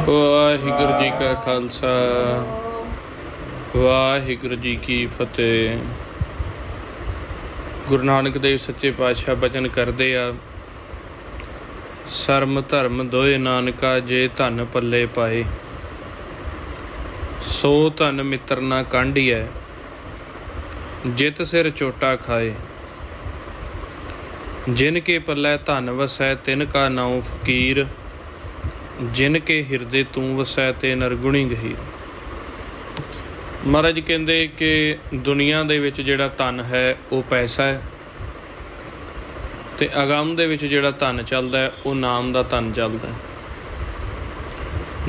वाहिगुरू जी का खालसा वाहिगुरू जी की फतेह। गुरु नानक देव सच्चे पातशाह बचन करते आ, सरम धर्म दोए नानका जे धन पल्ले पाए, सो धन मित्र ना कांढिए जित सिर चोटा खाए। जिन के पल्ले धन वसै तिन का नाउ फकीर, जिन के हिरदे तू वसै ते नरगुणी गहीर। महाराज कहते कि दुनिया दे विच जिहड़ा धन है वह पैसा है, ते अगम दे विच जिहड़ा धन चलदा है वह नाम दा धन चलदा है।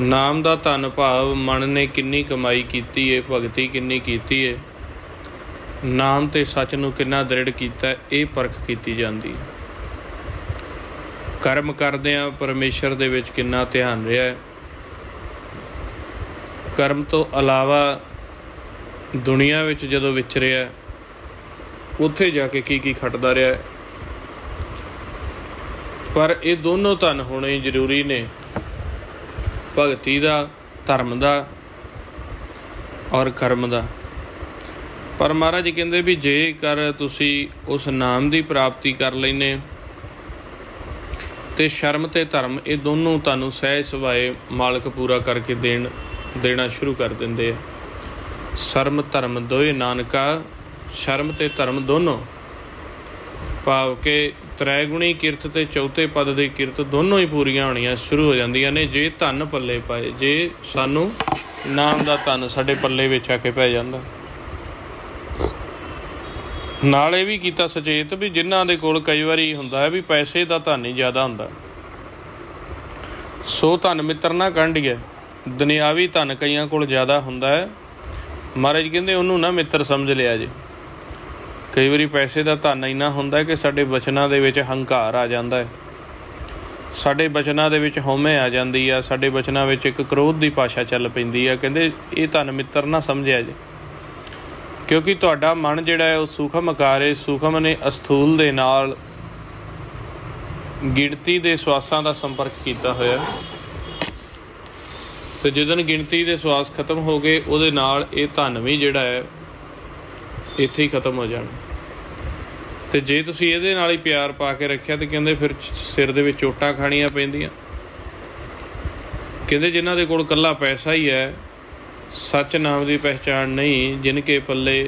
नाम दा धन भाव मन ने किन्नी कमाई कीती है, भगती किन्नी कीती है, नाम ते सच नूं किन्ना दृढ़ कीता है, ये परख कीती जाती है। कर्म करदिआं परमेश्वर दे विच किन्ना ध्यान रहा है, कर्म तो अलावा दुनिया विच जदों विचरिआ उत्थे जाके की खटदा रहा है। पर ये दोनों धन होने जरूरी ने, भगती दा, धर्म दा और कर्म दा। पर महाराज कहते भी जेकर तुसी उस नाम की प्राप्ति कर लैने ते शर्म ते धर्म ये दोनों तुहानूं सहज सुभाए मालक पूरा करके देना शुरू कर देंदे आ। शर्म धर्म दोए नानका, शर्म ते धर्म दोनों भाव के त्रैगुणी किरत ते चौथे पद की किरत दोनों ही पूरियां होनियां शुरू हो जांदियां ने जे धन पल्ले पाए, जे सानू नाम दा धन साडे पल्ले विच आके पै जांदा। नाल ये भी कीता सचेत भी जिन्हां दे कोल कई वारी हुंदा है भी पैसे दा धन ही ज़्यादा हुंदा, सो धन मित्र ना कांढिए। दुनियावी धन कईयां कोल ज़्यादा हुंदा है, महाराज कहंदे उहनूं ना मित्र समझ लिया जे। कई वारी पैसे दा धन इन्ना हुंदा है कि साडे बचनां दे विच हंकार आ जांदा है, साडे बचनां दे विच हौमे आ जांदी आ, साडे बचनां विच एक क्रोध दी भाषा चल पैंदी आ। कहंदे ये धन मित्र ना समझिया जे, क्योंकि तुहाडा मन जिहड़ा है वह सूखम आकार है, सूखम ने अस्थूल दे नाल गिणती दे सवासां दा संपर्क कीता होया, ते जिदन गिणती दे सवास खत्म हो गए उहदे नाल ये धन भी जिहड़ा है इत्थे ही खत्म हो जाना। ते जे तुसीं इहदे नाल ही प्यार पा के रखिया तो कहंदे फिर सिर दे विच चोटां खाणियां पैंदियां। कहंदे जिन्हां दे कोल कल्ला पैसा ही है, सच नाम की पहचान नहीं, जिनके पल्ले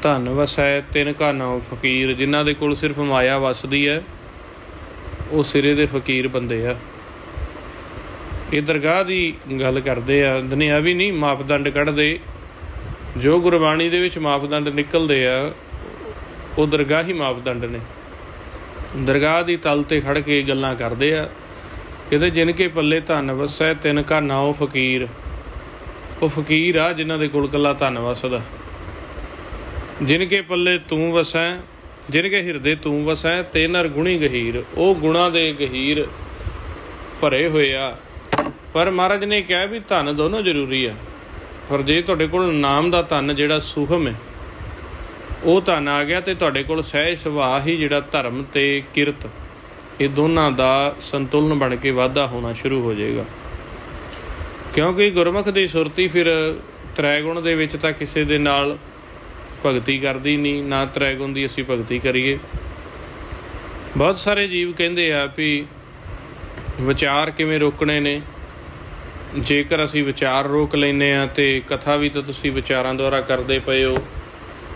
धन वसै तिन का नाम फकीर। जिन्हां दे कोल सिर्फ माया वसदी है वो सिरे दे फकीर बंदे आ। ये दरगाह की गल करते आ, दुनियावी नहीं मापदंड कढ़दे। जो गुरबाणी दे विच मापदंड निकलते आ वो दरगाही मापदंड ने। दरगाह की तल ते खड़ के गल्लां करते आ, कहते जिनके पल्ले धन वसै तिन का नाम फकीर। वो फकीर आ जिन्हां दे कोल कल्ला धन वसदा। जिनके पल्ले तू वसै, जिनके हिरदे तू वसै ते नर गुणी गहीर। वो गुणा दे गहीर भरे हुए आ। पर महाराज ने कहा भी धन दोनों जरूरी है, पर जे तुहाडे कोल नाम दा धन जिहड़ा सूखम है वो धन आ गया तो तुहाडे कोल सहज सुभाਅ ही जिहड़ा धर्म ते किरत ये दोनों दा संतुलन बन के वाधा होना शुरू हो जाएगा। क्योंकि गुरमुख की सुरती फिर त्रैगुण दे विच तां किसी दे नाल भगती करदी नहीं, ना त्रैगुण की असीं भगती करिए। बहुत सारे जीव कहंदे आ भी विचार किवें रोकने ने। जेकर असीं विचार रोक लैंदे आ ते कथा भी तो तुसीं विचारां द्वारा करदे पए हो,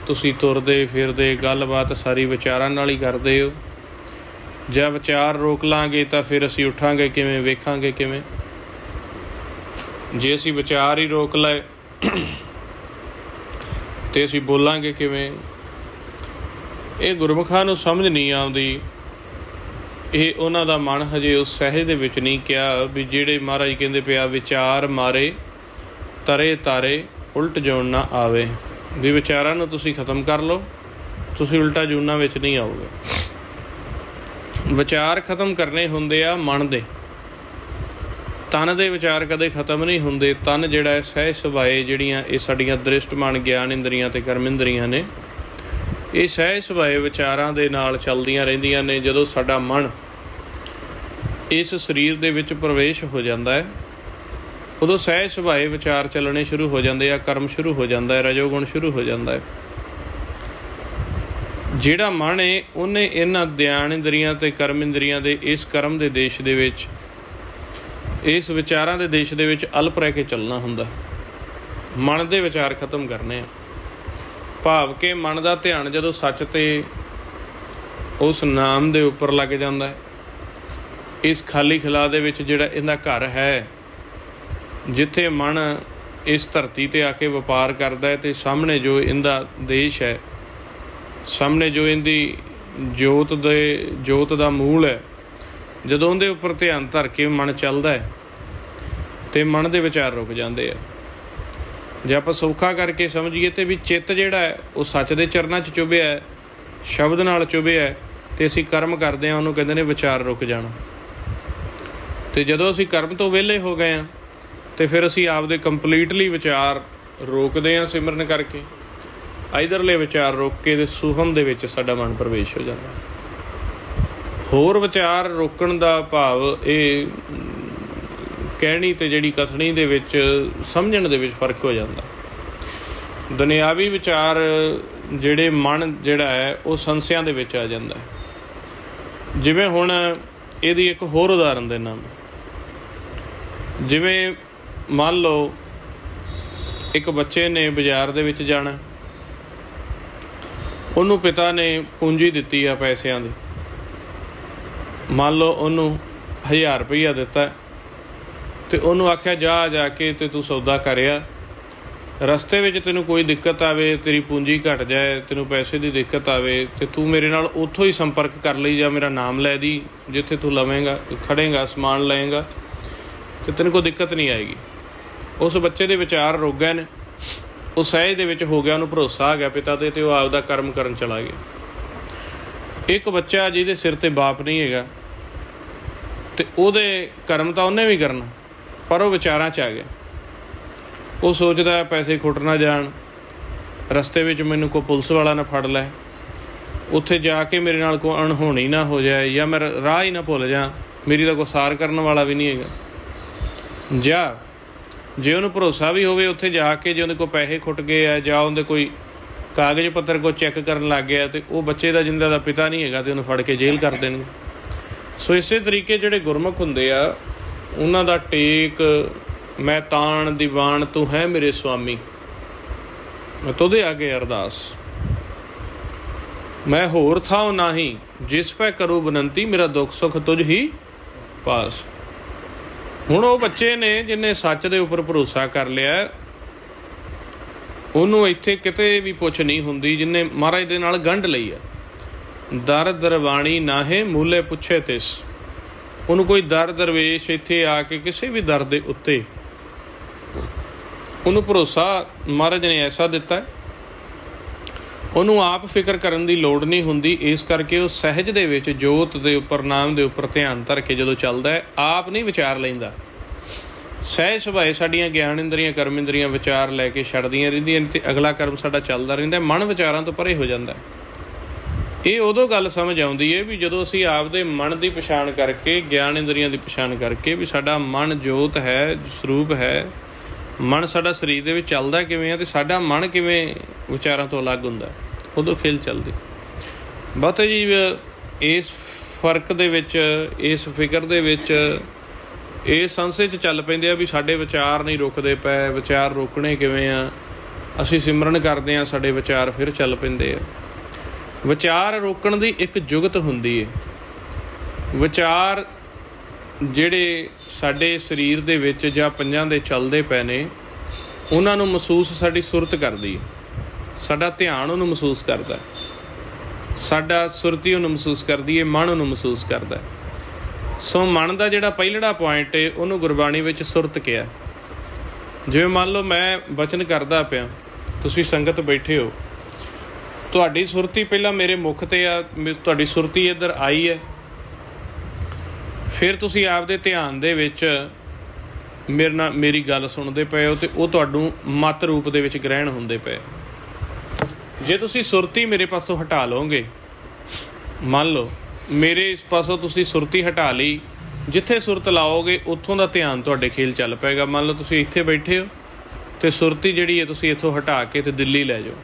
तुसीं तुरदे फिरदे गलबात सारी विचारां नाल ही करदे हो। जे विचार रोक लांगे तो फिर असीं उठांगे किवें, वेखांगे किवें। जे असीं विचार ही रोक लाए तो असीं बोलांगे किवें। ये गुरमुखां नूं समझ नहीं आउंदी। ये उन्हां दा मन हजे उस सहज दे विच नहीं किया भी जिहड़े महाराज कहंदे पिया विचार मारे तरे तारे उल्ट जोन ना आवे। भी विचारां नूं तुसीं खत्म कर लो, तुसीं उल्टा जूना विच नहीं आओगे। विचार खत्म करने हुंदे आ मन दे, तन दे विचार कदे खत्म नहीं हुंदे। तन जिहड़ा है सहज सुभाए जिहड़ियां ये साडीआं दृष्ट मन ज्ञान इंद्रियां ते कर्म इंद्रियां ने, ये सहज सुभाए विचारां दे नाल चलदियां रहिंदियां ने। जदों साडा मन इस शरीर दे विच प्रवेश हो जाता है, उदों सहज सुभाए विचार चलने शुरू हो जाते हैं, कर्म शुरू हो जाता है, रजोगुण शुरू हो जाता है। जिहड़ा मन है उन्हें इन्हां ध्यान इंद्रियां ते कर्म इंद्रियां दे इस कर्म दे देश दे विच, इस विचारां दे देश दे विच अल्प रह के चलना हुंदा। मन दे विचार खत्म करने आ, भाव के मन का ध्यान जदों सच ते उस नाम दे उपर लग जाता है, इस खाली खिला दे विच जिहड़ा इहदा घर है, जिथे मन इस धरती ते आके वपार करता है, तो सामने जो इहदा देश है, सामने जो इहदी जोत दा मूल है, जदों उहदे उपर ध्यान धर के मन चलदा है तो मन दे विचार रुक जाते हैं। जे आपां सौखा करके समझिए तो भी चित्त जिहड़ा है वो सच दे चरनां च चुभिया है, शब्द नाल चुभिया है, तो असीं कर्म करदे हां उहनूं कहंदे ने विचार रुक जाना। तो जदों असीं कर्म तो विहले हो गए हैं तो फिर असीं आपदे कंपलीटली विचार रोकदे हां सिमरन करके, इधरले विचार रोक के ते सुहम दे विच साडा मन प्रवेश हो जाता। होर विचार रोकण दा भाव ये कहनी ते जिहड़ी कथनी दे विच समझण दे विच फर्क हो जाता। दुनियावी विचार जिहड़े मन जिहड़ा है वो संसियां दे विच आ जांदा है। जिवें हुण इहदी एक होर उदाहरण देना, जिवें मान लो एक बच्चे ने बाजार दे विच जाना, उन्होंने पिता ने पूंजी दिती है पैसों की, मान लो उन्होंने 1000 रुपया दिता तो उन्होंने आख्या जाके तो तू सौदा करिया, रस्ते में तेनों कोई दिक्कत आवे, तेरी पूंजी घट जाए, तेनों पैसे की दिक्कत आवे तो तू मेरे नाल उत्थों ही संपर्क कर ली, या मेरा नाम लै दी, जिथे तू लवेंगा खड़ेगा समान लेगा तो तेन कोई दिक्कत नहीं आएगी। उस बच्चे के विचार रुक गए ने, उस सहज दे विच हो गया, उन्होंने भरोसा आ गया पिता ते, तो आपदा कर्म करन चला गया। एक बच्चा जिहदे सिर ते बाप नहीं हैगा तो उहदे कर्म तो उन्हें भी करना, पर वह विचारां च आ गया। वो सोचता है पैसे खुट ना जान, रस्ते में मैनू कोई पुलिस वाला ना फड़ लै, उत्थे जाके मेरे नाल कोई अणहोनी ना हो जाए, या मैं राह ही ना भुल जा, मेरी तो कोई सार करने वाला भी नहीं हैगा। जा जे उन्होंने भरोसा भी होवे उत्थे जाके जे उन्हें कोई पैसे खुट गए है, जां उन्हें कोई कागज पत्तर को चैक करन लग गया, तो वह बच्चे का जिंदा दा पिता नहीं हैगा तो उन्हें फड़ के जेल कर देंगे। सो इस तरीके जिहड़े गुरमुख हुंदे आ, उन्हां दा टेक मैं ताण दीवान तू है मेरे स्वामी, मैं तुदे आगे अरदास, मैं होर थाओ नाही, जिस पै करूँ बनंती, मेरा दुख सुख तुझ ही पास। हुण वो बच्चे ने जिन्हें सच दे उपर भरोसा कर लिया, उन्होंने इत्थे किते भी पुछ नहीं हुंदी, जिन्हें महाराज दे नाल गंढ लई है। दर दरवाणी नाहे मूले पुछे तिस, उन्होंने कोई दर दरवेश इत्थे आके किसी भी दर दे उत्ते उन्होंने भरोसा महाराज ने ऐसा दिता है, उन्होंने आप फिक्र करने की लोड़ नहीं हुंदी। इस करके वो सहज दे विच जोत दे उपर नाम दे उपर ध्यान धर के जदों चलदा है, आप नहीं विचार लैंदा। सहज सुभाए साडियां ज्ञान इंद्रियां कर्म इंद्रियां विचार लैके छड्डदियां रहिंदियां ते अगला कर्म साडा चलदा रहिंदा, मन विचारां तो परे हो जांदा है। ये उदों गल समझ आउंदी है भी जदों असीं आपदे मन की पछाण करके, ज्ञान इंद्रियां की पछाण करके भी साडा मन जोत है, स्वरूप है, मन साडा शरीर दे विच चलदा किवें है ते साडा मन किवें विचारां तो अलग हुंदा, उदों खेल चलदी। बहुते जी इस फर्क दे विच, इस फिकर दे विच, इस संशय च चल पैंदे आ भी साडे विचार नहीं रुकदे पए, विचार रोकणे किवें आ, असीं सिमरन करदे आ साडे विचार फिर चल पैंदे आ। विचार रोकण दी एक जुगत हुंदी है। विचार जिहड़े साडे शरीर दे विच जां पंजां दे चलदे पए ने, उन्हां नूं महसूस साडी सुरत करदी है, साडा ध्यान उन्हूं महसूस करदा है, साडा सुरती उन्हूं महसूस करदी है, मन उन्हूं महसूस करदा है। सो मन का जिहड़ा पहिलड़ा पॉइंट है उन्हूं गुरबाणी विच सुरत कहा। जिवें मान लो मैं बचन करदा पिया, तुसीं संगत बैठे हो, तुहाडी सुरती पहला मेरे मुख ते आ, तुहाडी सुरती इधर आई है, फिर तुसीं आपदे ध्यान दे विच मेरे नाल मेरी गल सुनदे पए हो, ते ओह तुहानूं मत रूप दे विच ग्रहण हुंदे पए। जे तुसीं सुरती मेरे पासों हटा लोगे, मान लो मेरे इस पासों तुसीं सुरती हटा ली ਜਿੱਥੇ ਸੁਰਤ ਲਾਓਗੇ ਉੱਥੋਂ ਦਾ ਧਿਆਨ ਤੁਹਾਡੇ ਖੇਲ ਚੱਲ ਪਏਗਾ। ਮੰਨ ਲਓ ਤੁਸੀਂ ਇੱਥੇ ਬੈਠੇ ਹੋ ਅਤੇ ਸੁਰਤੀ ਜਿਹੜੀ ਹੈ ਤੁਸੀਂ ਇੱਥੋਂ ਹਟਾ ਕੇ ਅਤੇ ਦਿੱਲੀ ਲੈ ਜਾਓ,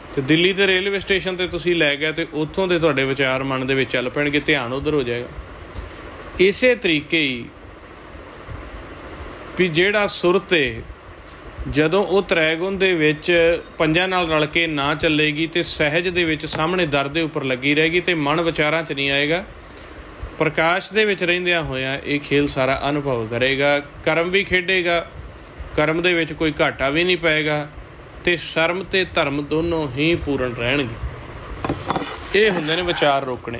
ਅਤੇ ਦਿੱਲੀ ਦੇ ਰੇਲਵੇ ਸਟੇਸ਼ਨ 'ਤੇ ਤੁਸੀਂ ਲੈ ਗਏ ਅਤੇ ਉੱਥੋਂ ਦੇ ਤੁਹਾਡੇ ਵਿਚਾਰ ਮਨ ਦੇ ਵਿੱਚ ਚੱਲ ਪੈਣਗੇ, ਧਿਆਨ ਉੱਧਰ ਹੋ ਜਾਏਗਾ। ਇਸੇ ਤਰੀਕੇ ਹੀ ਵੀ ਜਿਹੜਾ ਸੁਰਤ ਹੈ ਜਦੋਂ ਉਹ ਤ੍ਰੈਗੁਣ ਦੇ ਵਿੱਚ ਪੰਜਾਂ ਨਾਲ ਰਲ ਕੇ ਨਾ ਚੱਲੇਗੀ ਅਤੇ ਸਹਿਜ ਦੇ ਵਿੱਚ ਸਾਹਮਣੇ ਦਰ ਦੇ ਉੱਪਰ ਲੱਗੀ ਰਹੇਗੀ ਅਤੇ ਮਨ ਵਿਚਾਰਾਂ 'ਚ ਨਹੀਂ ਆਏਗਾ, ਪ੍ਰਕਾਸ਼ ਦੇ ਵਿੱਚ ਰਹਿੰਦਿਆਂ ਹੋਇਆਂ ਇਹ ਖੇਲ ਸਾਰਾ ਅਨੁਭਵ ਕਰੇਗਾ। ਕਰਮ ਵੀ ਖੇਡੇਗਾ, ਕਰਮ ਦੇ ਵਿੱਚ ਕੋਈ ਘਾਟਾ ਵੀ ਨਹੀਂ ਪਏਗਾ ਅਤੇ ਸ਼ਰਮ ਅਤੇ ਧਰਮ ਦੋਨੋਂ ਹੀ ਪੂਰਨ ਰਹਿਣਗੇ। ਇਹ ਹੁੰਦੇ ਨੇ ਵਿਚਾਰ ਰੋਕਣੇ,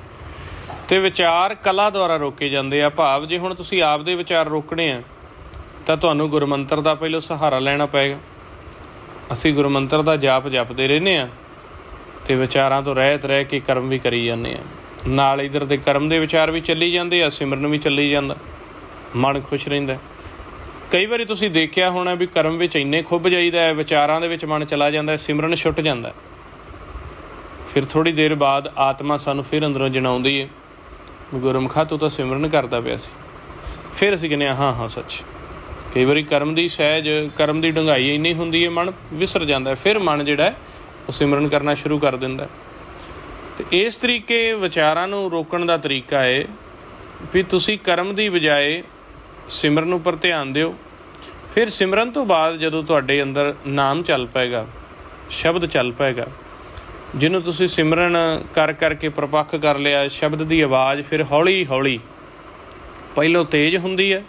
ਅਤੇ ਵਿਚਾਰ ਕਲਾ ਦੁਆਰਾ ਰੋਕੇ ਜਾਂਦੇ ਆ। ਭਾਵ ਜੇ ਹੁਣ ਤੁਸੀਂ ਆਪ ਦੇ ਵਿਚਾਰ ਰੋਕਣੇ ਆ ਤਾਂ ਤੁਹਾਨੂੰ ਗੁਰਮੰਤਰ ਦਾ ਪਹਿਲਾਂ ਸਹਾਰਾ ਲੈਣਾ ਪਏਗਾ। ਅਸੀਂ ਗੁਰਮੰਤਰ ਦਾ ਜਾਪ ਜਪਦੇ ਰਹਿੰਦੇ ਹਾਂ ਅਤੇ ਵਿਚਾਰਾਂ ਤੋਂ ਰਹਿਤ ਰਹਿ ਕੇ ਕਰਮ ਵੀ ਕਰੀ ਜਾਂਦੇ ਹਾਂ। ਨਾਲ ਇੱਧਰ ਦੇ ਕਰਮ ਦੇ ਵਿਚਾਰ ਵੀ ਚੱਲੀ ਜਾਂਦੇ ਆ, ਸਿਮਰਨ ਵੀ ਚੱਲੀ ਜਾਂਦਾ, ਮਨ ਖੁਸ਼ ਰਹਿੰਦਾ। ਕਈ ਵਾਰੀ ਤੁਸੀਂ ਦੇਖਿਆ ਹੋਣਾ ਵੀ ਕਰਮ ਵਿੱਚ ਇੰਨੇ ਖੁੱਭ ਜਾਈਦਾ ਹੈ, ਵਿਚਾਰਾਂ ਦੇ ਵਿੱਚ ਮਨ ਚਲਾ ਜਾਂਦਾ, ਸਿਮਰਨ ਛੁੱਟ ਜਾਂਦਾ। ਫਿਰ ਥੋੜ੍ਹੀ ਦੇਰ ਬਾਅਦ ਆਤਮਾ ਸਾਨੂੰ ਫਿਰ ਅੰਦਰੋਂ ਜਣਾਉਂਦੀ ਹੈ, ਗੁਰਮੁਖਾ ਤੂੰ ਤਾਂ ਸਿਮਰਨ ਕਰਦਾ ਪਿਆ ਸੀ। ਫਿਰ ਅਸੀਂ ਕਹਿੰਦੇ ਹਾਂ ਹਾਂ ਸੱਚ। ਕਈ ਵਾਰੀ ਕਰਮ ਦੀ ਸਹਿਜ, ਕਰਮ ਦੀ ਡੂੰਘਾਈ ਇੰਨੀ ਹੁੰਦੀ ਹੈ ਮਨ ਵਿਸਰ ਜਾਂਦਾ, ਫਿਰ ਮਨ ਜਿਹੜਾ ਉਹ ਸਿਮਰਨ ਕਰਨਾ ਸ਼ੁਰੂ ਕਰ ਦਿੰਦਾ। ਅਤੇ ਇਸ ਤਰੀਕੇ ਵਿਚਾਰਾਂ ਨੂੰ ਰੋਕਣ ਦਾ ਤਰੀਕਾ ਹੈ ਵੀ ਤੁਸੀਂ ਕਰਮ ਦੀ ਬਜਾਏ ਸਿਮਰਨ ਉੱਪਰ ਧਿਆਨ ਦਿਓ। ਫਿਰ ਸਿਮਰਨ ਤੋਂ ਬਾਅਦ ਜਦੋਂ ਤੁਹਾਡੇ ਅੰਦਰ ਨਾਮ ਚੱਲ ਪਏਗਾ, ਸ਼ਬਦ ਚੱਲ ਪਏਗਾ, ਜਿਹਨੂੰ ਤੁਸੀਂ ਸਿਮਰਨ ਕਰ ਕਰਕੇ ਪ੍ਰਪੱਖ ਕਰ ਲਿਆ, ਸ਼ਬਦ ਦੀ ਆਵਾਜ਼ ਫਿਰ ਹੌਲੀ ਹੌਲੀ ਪਹਿਲੋਂ ਤੇਜ਼ ਹੁੰਦੀ ਹੈ,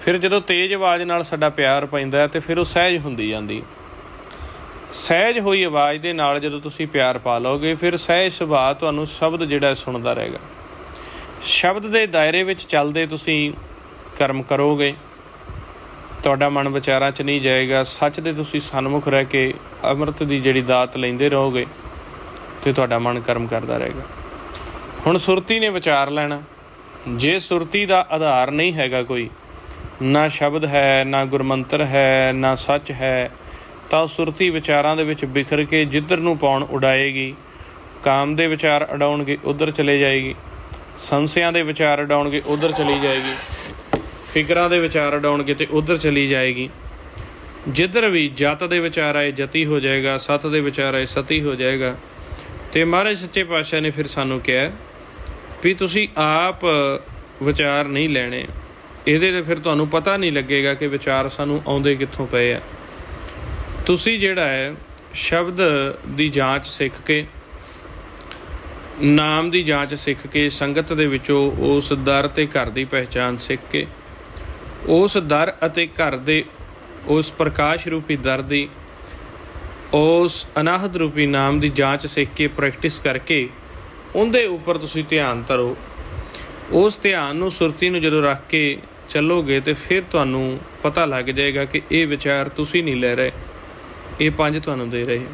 ਫਿਰ ਜਦੋਂ ਤੇਜ਼ ਆਵਾਜ਼ ਨਾਲ ਸਾਡਾ ਪਿਆਰ ਪੈਂਦਾ ਅਤੇ ਫਿਰ ਉਹ ਸਹਿਜ ਹੁੰਦੀ ਜਾਂਦੀ। ਸਹਿਜ ਹੋਈ ਆਵਾਜ਼ ਦੇ ਨਾਲ ਜਦੋਂ ਤੁਸੀਂ ਪਿਆਰ ਪਾ ਲਓਗੇ, ਫਿਰ ਸਹਿਜ ਸੁਭਾਅ ਤੁਹਾਨੂੰ ਸ਼ਬਦ ਜਿਹੜਾ ਸੁਣਦਾ ਰਹੇਗਾ। ਸ਼ਬਦ ਦੇ ਦਾਇਰੇ ਵਿੱਚ ਚੱਲਦੇ ਤੁਸੀਂ ਕਰਮ ਕਰੋਗੇ, ਤੁਹਾਡਾ ਮਨ ਵਿਚਾਰਾਂ 'ਚ ਨਹੀਂ ਜਾਏਗਾ। ਸੱਚ ਦੇ ਤੁਸੀਂ ਸਨਮੁਖ ਰਹਿ ਕੇ ਅੰਮ੍ਰਿਤ ਦੀ ਜਿਹੜੀ ਦਾਤ ਲੈਂਦੇ ਰਹੋਗੇ ਅਤੇ ਤੁਹਾਡਾ ਮਨ ਕਰਮ ਕਰਦਾ ਰਹੇਗਾ। ਹੁਣ ਸੁਰਤੀ ਨੇ ਵਿਚਾਰ ਲੈਣਾ। ਜੇ ਸੁਰਤੀ ਦਾ ਆਧਾਰ ਨਹੀਂ ਹੈਗਾ, ਕੋਈ ਨਾ ਸ਼ਬਦ ਹੈ, ਨਾ ਗੁਰਮੰਤਰ ਹੈ, ਨਾ ਸੱਚ ਹੈ, ਤਾਂ ਉਹ ਸੁਰਤੀ ਵਿਚਾਰਾਂ ਦੇ ਵਿੱਚ ਬਿਖਰ ਕੇ ਜਿੱਧਰ ਨੂੰ ਪਾਉਣ ਉਡਾਏਗੀ। ਕਾਮ ਦੇ ਵਿਚਾਰ ਉਡਾਉਣਗੇ ਉੱਧਰ ਚਲੇ ਜਾਏਗੀ, ਸੰਸਿਆਂ ਦੇ ਵਿਚਾਰ ਉਡਾਉਣਗੇ ਉੱਧਰ ਚਲੀ ਜਾਏਗੀ, ਫਿਕਰਾਂ ਦੇ ਵਿਚਾਰ ਉਡਾਉਣਗੇ ਅਤੇ ਉੱਧਰ ਚਲੀ ਜਾਏਗੀ। ਜਿੱਧਰ ਵੀ ਜਤ ਦੇ ਵਿਚਾਰ ਆਏ ਜਤੀ ਹੋ ਜਾਏਗਾ, ਸਤ ਦੇ ਵਿਚਾਰ ਆਏ ਸਤੀ ਹੋ ਜਾਏਗਾ। ਅਤੇ ਮਹਾਰਾਜ ਸੱਚੇ ਪਾਤਸ਼ਾਹ ਨੇ ਫਿਰ ਸਾਨੂੰ ਕਿਹਾ ਵੀ ਤੁਸੀਂ ਆਪ ਵਿਚਾਰ ਨਹੀਂ ਲੈਣੇ। ਇਹਦੇ 'ਤੇ ਫਿਰ ਤੁਹਾਨੂੰ ਪਤਾ ਨਹੀਂ ਲੱਗੇਗਾ ਕਿ ਵਿਚਾਰ ਸਾਨੂੰ ਆਉਂਦੇ ਕਿੱਥੋਂ ਪਏ ਆ। ਤੁਸੀਂ ਜਿਹੜਾ ਹੈ ਸ਼ਬਦ ਦੀ ਜਾਂਚ ਸਿੱਖ ਕੇ, ਨਾਮ ਦੀ ਜਾਂਚ ਸਿੱਖ ਕੇ, ਸੰਗਤ ਦੇ ਵਿੱਚੋਂ ਉਸ ਦਰ ਅਤੇ ਘਰ ਦੀ ਪਹਿਚਾਣ ਸਿੱਖ ਕੇ, ਉਸ ਦਰ ਅਤੇ ਘਰ ਦੇ ਉਸ ਪ੍ਰਕਾਸ਼ ਰੂਪੀ ਦਰ ਦੀ, ਉਸ ਅਨਾਹਤ ਰੂਪੀ ਨਾਮ ਦੀ ਜਾਂਚ ਸਿੱਖ ਕੇ, ਪ੍ਰੈਕਟਿਸ ਕਰਕੇ ਉਹਦੇ ਉੱਪਰ ਤੁਸੀਂ ਧਿਆਨ ਧਰੋ। ਉਸ ਧਿਆਨ ਨੂੰ, ਸੁਰਤੀ ਨੂੰ ਜਦੋਂ ਰੱਖ ਕੇ ਚੱਲੋਗੇ ਤਾਂ ਫਿਰ ਤੁਹਾਨੂੰ ਪਤਾ ਲੱਗ ਜਾਏਗਾ ਕਿ ਇਹ ਵਿਚਾਰ ਤੁਸੀਂ ਨਹੀਂ ਲੈ ਰਹੇ, ਇਹ ਪੰਜ ਤੁਹਾਨੂੰ ਦੇ ਰਹੇ।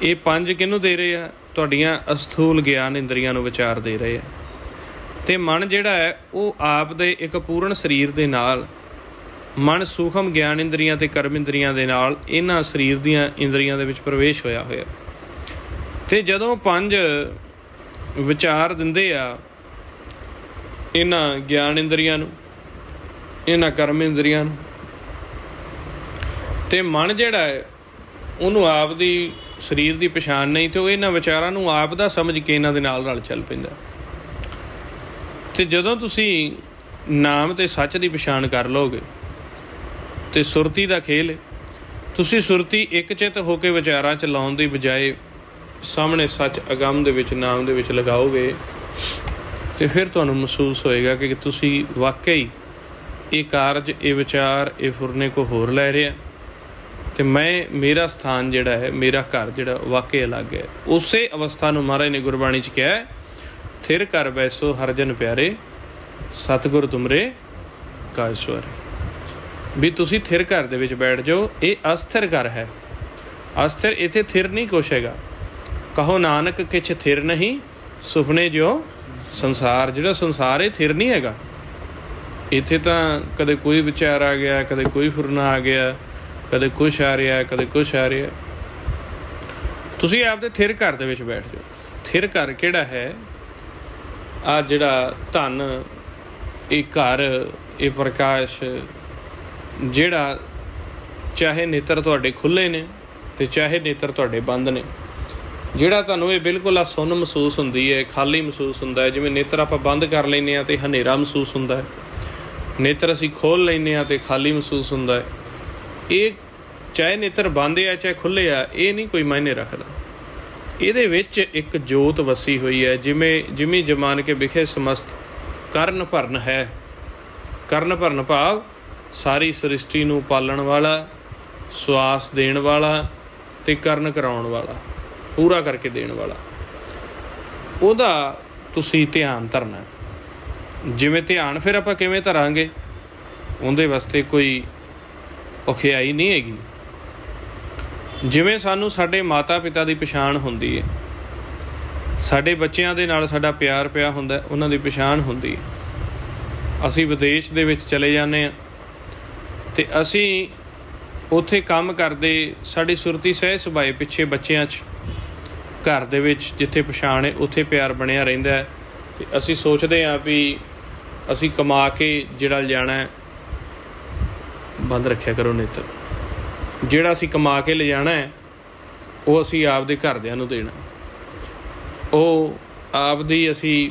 ਇਹ ਪੰਜ ਕਿਹਨੂੰ ਦੇ ਰਹੇ ਆ? ਤੁਹਾਡੀਆਂ ਅਸਥੂਲ ਗਿਆਨ ਇੰਦਰੀਆਂ ਨੂੰ ਵਿਚਾਰ ਦੇ ਰਹੇ ਆ। ਅਤੇ ਮਨ ਜਿਹੜਾ ਹੈ ਉਹ ਆਪ ਦੇ ਇੱਕ ਪੂਰਨ ਸਰੀਰ ਦੇ ਨਾਲ, ਮਨ ਸੂਖਮ ਗਿਆਨ ਇੰਦਰੀਆਂ ਅਤੇ ਕਰਮ ਇੰਦਰੀਆਂ ਦੇ ਨਾਲ ਇਹਨਾਂ ਸਰੀਰ ਦੀਆਂ ਇੰਦਰੀਆਂ ਦੇ ਵਿੱਚ ਪ੍ਰਵੇਸ਼ ਹੋਇਆ ਹੋਇਆ। ਅਤੇ ਜਦੋਂ ਪੰਜ ਵਿਚਾਰ ਦਿੰਦੇ ਆ ਇਹਨਾਂ ਗਿਆਨ ਇੰਦਰੀਆਂ ਨੂੰ, ਇਹਨਾਂ ਕਰਮ ਇੰਦਰੀਆਂ ਨੂੰ, ਅਤੇ ਮਨ ਜਿਹੜਾ ਹੈ ਉਹਨੂੰ ਆਪ ਦੀ ਸਰੀਰ ਦੀ ਪਛਾਣ ਨਹੀਂ, ਅਤੇ ਉਹ ਇਹਨਾਂ ਵਿਚਾਰਾਂ ਨੂੰ ਆਪ ਦਾ ਸਮਝ ਕੇ ਇਹਨਾਂ ਦੇ ਨਾਲ ਰਲ ਚੱਲ ਪੈਂਦਾ। ਅਤੇ ਜਦੋਂ ਤੁਸੀਂ ਨਾਮ ਅਤੇ ਸੱਚ ਦੀ ਪਛਾਣ ਕਰ ਲਓਗੇ ਅਤੇ ਸੁਰਤੀ ਦਾ ਖੇਲ, ਤੁਸੀਂ ਸੁਰਤੀ ਇੱਕ ਚਿੱਤ ਹੋ ਕੇ ਵਿਚਾਰਾਂ 'ਚ ਲਾਉਣ ਦੀ ਬਜਾਏ ਸਾਹਮਣੇ ਸੱਚ ਅਗੰਮ ਦੇ ਵਿੱਚ, ਨਾਮ ਦੇ ਵਿੱਚ ਲਗਾਓਗੇ, ਅਤੇ ਫਿਰ ਤੁਹਾਨੂੰ ਮਹਿਸੂਸ ਹੋਏਗਾ ਕਿ ਤੁਸੀਂ ਵਾਕਈ ਇਹ ਕਾਰਜ, ਇਹ ਵਿਚਾਰ, ਇਹ ਫੁਰਨੇ ਕੋ ਹੋਰ ਲੈ ਰਿਹਾ, ਅਤੇ ਮੇਰਾ ਸਥਾਨ ਜਿਹੜਾ ਹੈ, ਮੇਰਾ ਘਰ ਜਿਹੜਾ ਵਾਕਈ ਅਲੱਗ ਹੈ। ਉਸੇ ਅਵਸਥਾ ਨੂੰ ਮਹਾਰਾਜ ਨੇ ਗੁਰਬਾਣੀ 'ਚ ਕਿਹਾ, ਥਿਰ ਕਰ ਬੈਸੋ ਹਰ ਜਨ ਪਿਆਰੇ, ਸਤਿਗੁਰ ਤੁਮਰੇ ਕਾਜ ਸਵਾਰੇ। ਵੀ ਤੁਸੀਂ ਥਿਰ ਘਰ ਦੇ ਵਿੱਚ ਬੈਠ ਜਾਓ। ਇਹ ਅਸਥਿਰ ਘਰ ਹੈ, ਅਸਥਿਰ, ਇੱਥੇ ਥਿਰ ਨਹੀਂ ਕੁਛ ਹੈਗਾ। ਕਹੋ ਨਾਨਕ ਕਿਛ ਥਿਰ ਨਹੀਂ, ਸੁਪਨੇ ਜਿਉ ਸੰਸਾਰ। ਜਿਹੜਾ ਸੰਸਾਰ ਇਹ ਥਿਰ ਨਹੀਂ ਹੈਗਾ। ਇੱਥੇ ਤਾਂ ਕਦੇ ਕੋਈ ਵਿਚਾਰ ਆ ਗਿਆ, ਕਦੇ ਕੋਈ ਫੁਰਨਾ ਆ ਗਿਆ, ਕਦੇ ਕੁਛ ਆ ਰਿਹਾ, ਕਦੇ ਕੁਛ ਆ ਰਿਹਾ। ਤੁਸੀਂ ਆਪਦੇ ਥਿਰ ਘਰ ਦੇ ਵਿੱਚ ਬੈਠ ਜਾਓ। ਥਿਰ ਘਰ ਕਿਹੜਾ ਹੈ? ਆਹ ਜਿਹੜਾ ਧਨ ਇਹ ਘਰ, ਇਹ ਪ੍ਰਕਾਸ਼ ਜਿਹੜਾ ਚਾਹੇ ਨੇਤਰ ਤੁਹਾਡੇ ਖੁੱਲ੍ਹੇ ਨੇ ਅਤੇ ਚਾਹੇ ਨੇਤਰ ਤੁਹਾਡੇ ਬੰਦ ਨੇ, ਜਿਹੜਾ ਤੁਹਾਨੂੰ ਇਹ ਬਿਲਕੁਲ ਸੁੰਨ ਮਹਿਸੂਸ ਹੁੰਦੀ ਹੈ, ਖਾਲੀ ਮਹਿਸੂਸ ਹੁੰਦਾ ਹੈ। ਜਿਵੇਂ ਨੇਤਰ ਆਪਾਂ ਬੰਦ ਕਰ ਲੈਂਦੇ ਹਾਂ ਅਤੇ ਹਨੇਰਾ ਮਹਿਸੂਸ ਹੁੰਦਾ ਹੈ, ਨੇਤਰ ਅਸੀਂ ਖੋਲ੍ਹ ਲੈਂਦੇ ਹਾਂ ਅਤੇ ਖਾਲੀ ਮਹਿਸੂਸ ਹੁੰਦਾ ਹੈ। ਇਹ ਚਾਹੇ ਨੇਤਰ ਬੰਦ ਆ ਚਾਹੇ ਖੁੱਲ੍ਹੇ ਆ, ਇਹ ਨਹੀਂ ਕੋਈ ਮਾਇਨੇ ਰੱਖਦਾ। ਇਹਦੇ ਵਿੱਚ ਇੱਕ ਜੋਤ ਵਸੀ ਹੋਈ ਹੈ, ਜਿਵੇਂ ਜਮਾਨ ਕੇ ਵਿਖੇ ਸਮਸਤ ਕਰਨ ਭਰਨ ਹੈ। ਕਰਨ ਭਰਨ ਭਾਵ ਸਾਰੀ ਸ੍ਰਿਸ਼ਟੀ ਨੂੰ ਪਾਲਣ ਵਾਲਾ, ਸਵਾਸ ਦੇਣ ਵਾਲਾ ਅਤੇ ਕਰਨ ਕਰਾਉਣ ਵਾਲਾ, ਪੂਰਾ ਕਰਕੇ ਦੇਣ ਵਾਲਾ, ਉਹਦਾ ਤੁਸੀਂ ਧਿਆਨ ਧਰਨਾ। ਜਿਵੇਂ ਧਿਆਨ ਫਿਰ ਆਪਾਂ ਕਿਵੇਂ ਧਰਾਂਗੇ, ਉਹਦੇ ਵਾਸਤੇ ਕੋਈ ਔਖਿਆਈ ਨਹੀਂ ਹੈਗੀ। ਜਿਵੇਂ ਸਾਨੂੰ ਸਾਡੇ ਮਾਤਾ ਪਿਤਾ ਦੀ ਪਛਾਣ ਹੁੰਦੀ ਹੈ, ਸਾਡੇ ਬੱਚਿਆਂ ਦੇ ਨਾਲ ਸਾਡਾ ਪਿਆਰ ਪਿਆ ਹੁੰਦਾ, ਉਹਨਾਂ ਦੀ ਪਛਾਣ ਹੁੰਦੀ ਹੈ। ਅਸੀਂ ਵਿਦੇਸ਼ ਦੇ ਵਿੱਚ ਚਲੇ ਜਾਂਦੇ ਹਾਂ ਅਤੇ ਅਸੀਂ ਉੱਥੇ ਕੰਮ ਕਰਦੇ, ਸਾਡੀ ਸੁਰਤੀ ਸਹਿ ਸੁਭਾਏ ਪਿੱਛੇ ਬੱਚਿਆਂ 'ਚ, ਘਰ ਦੇ ਵਿੱਚ ਜਿੱਥੇ ਪਛਾਣ ਹੈ ਉੱਥੇ ਪਿਆਰ ਬਣਿਆ ਰਹਿੰਦਾ ਹੈ। ਅਤੇ ਅਸੀਂ ਸੋਚਦੇ ਹਾਂ ਵੀ ਅਸੀਂ ਕਮਾ ਕੇ ਜਿਹੜਾ ਲਿਜਾਣਾ, ਬੰਦ ਰੱਖਿਆ ਕਰੋ ਨੇਤਰ, ਜਿਹੜਾ ਅਸੀਂ ਕਮਾ ਕੇ ਲਿਜਾਣਾ ਹੈ ਉਹ ਅਸੀਂ ਆਪਦੇ ਘਰਦਿਆਂ ਨੂੰ ਦੇਣਾ, ਉਹ ਆਪਦੀ ਅਸੀਂ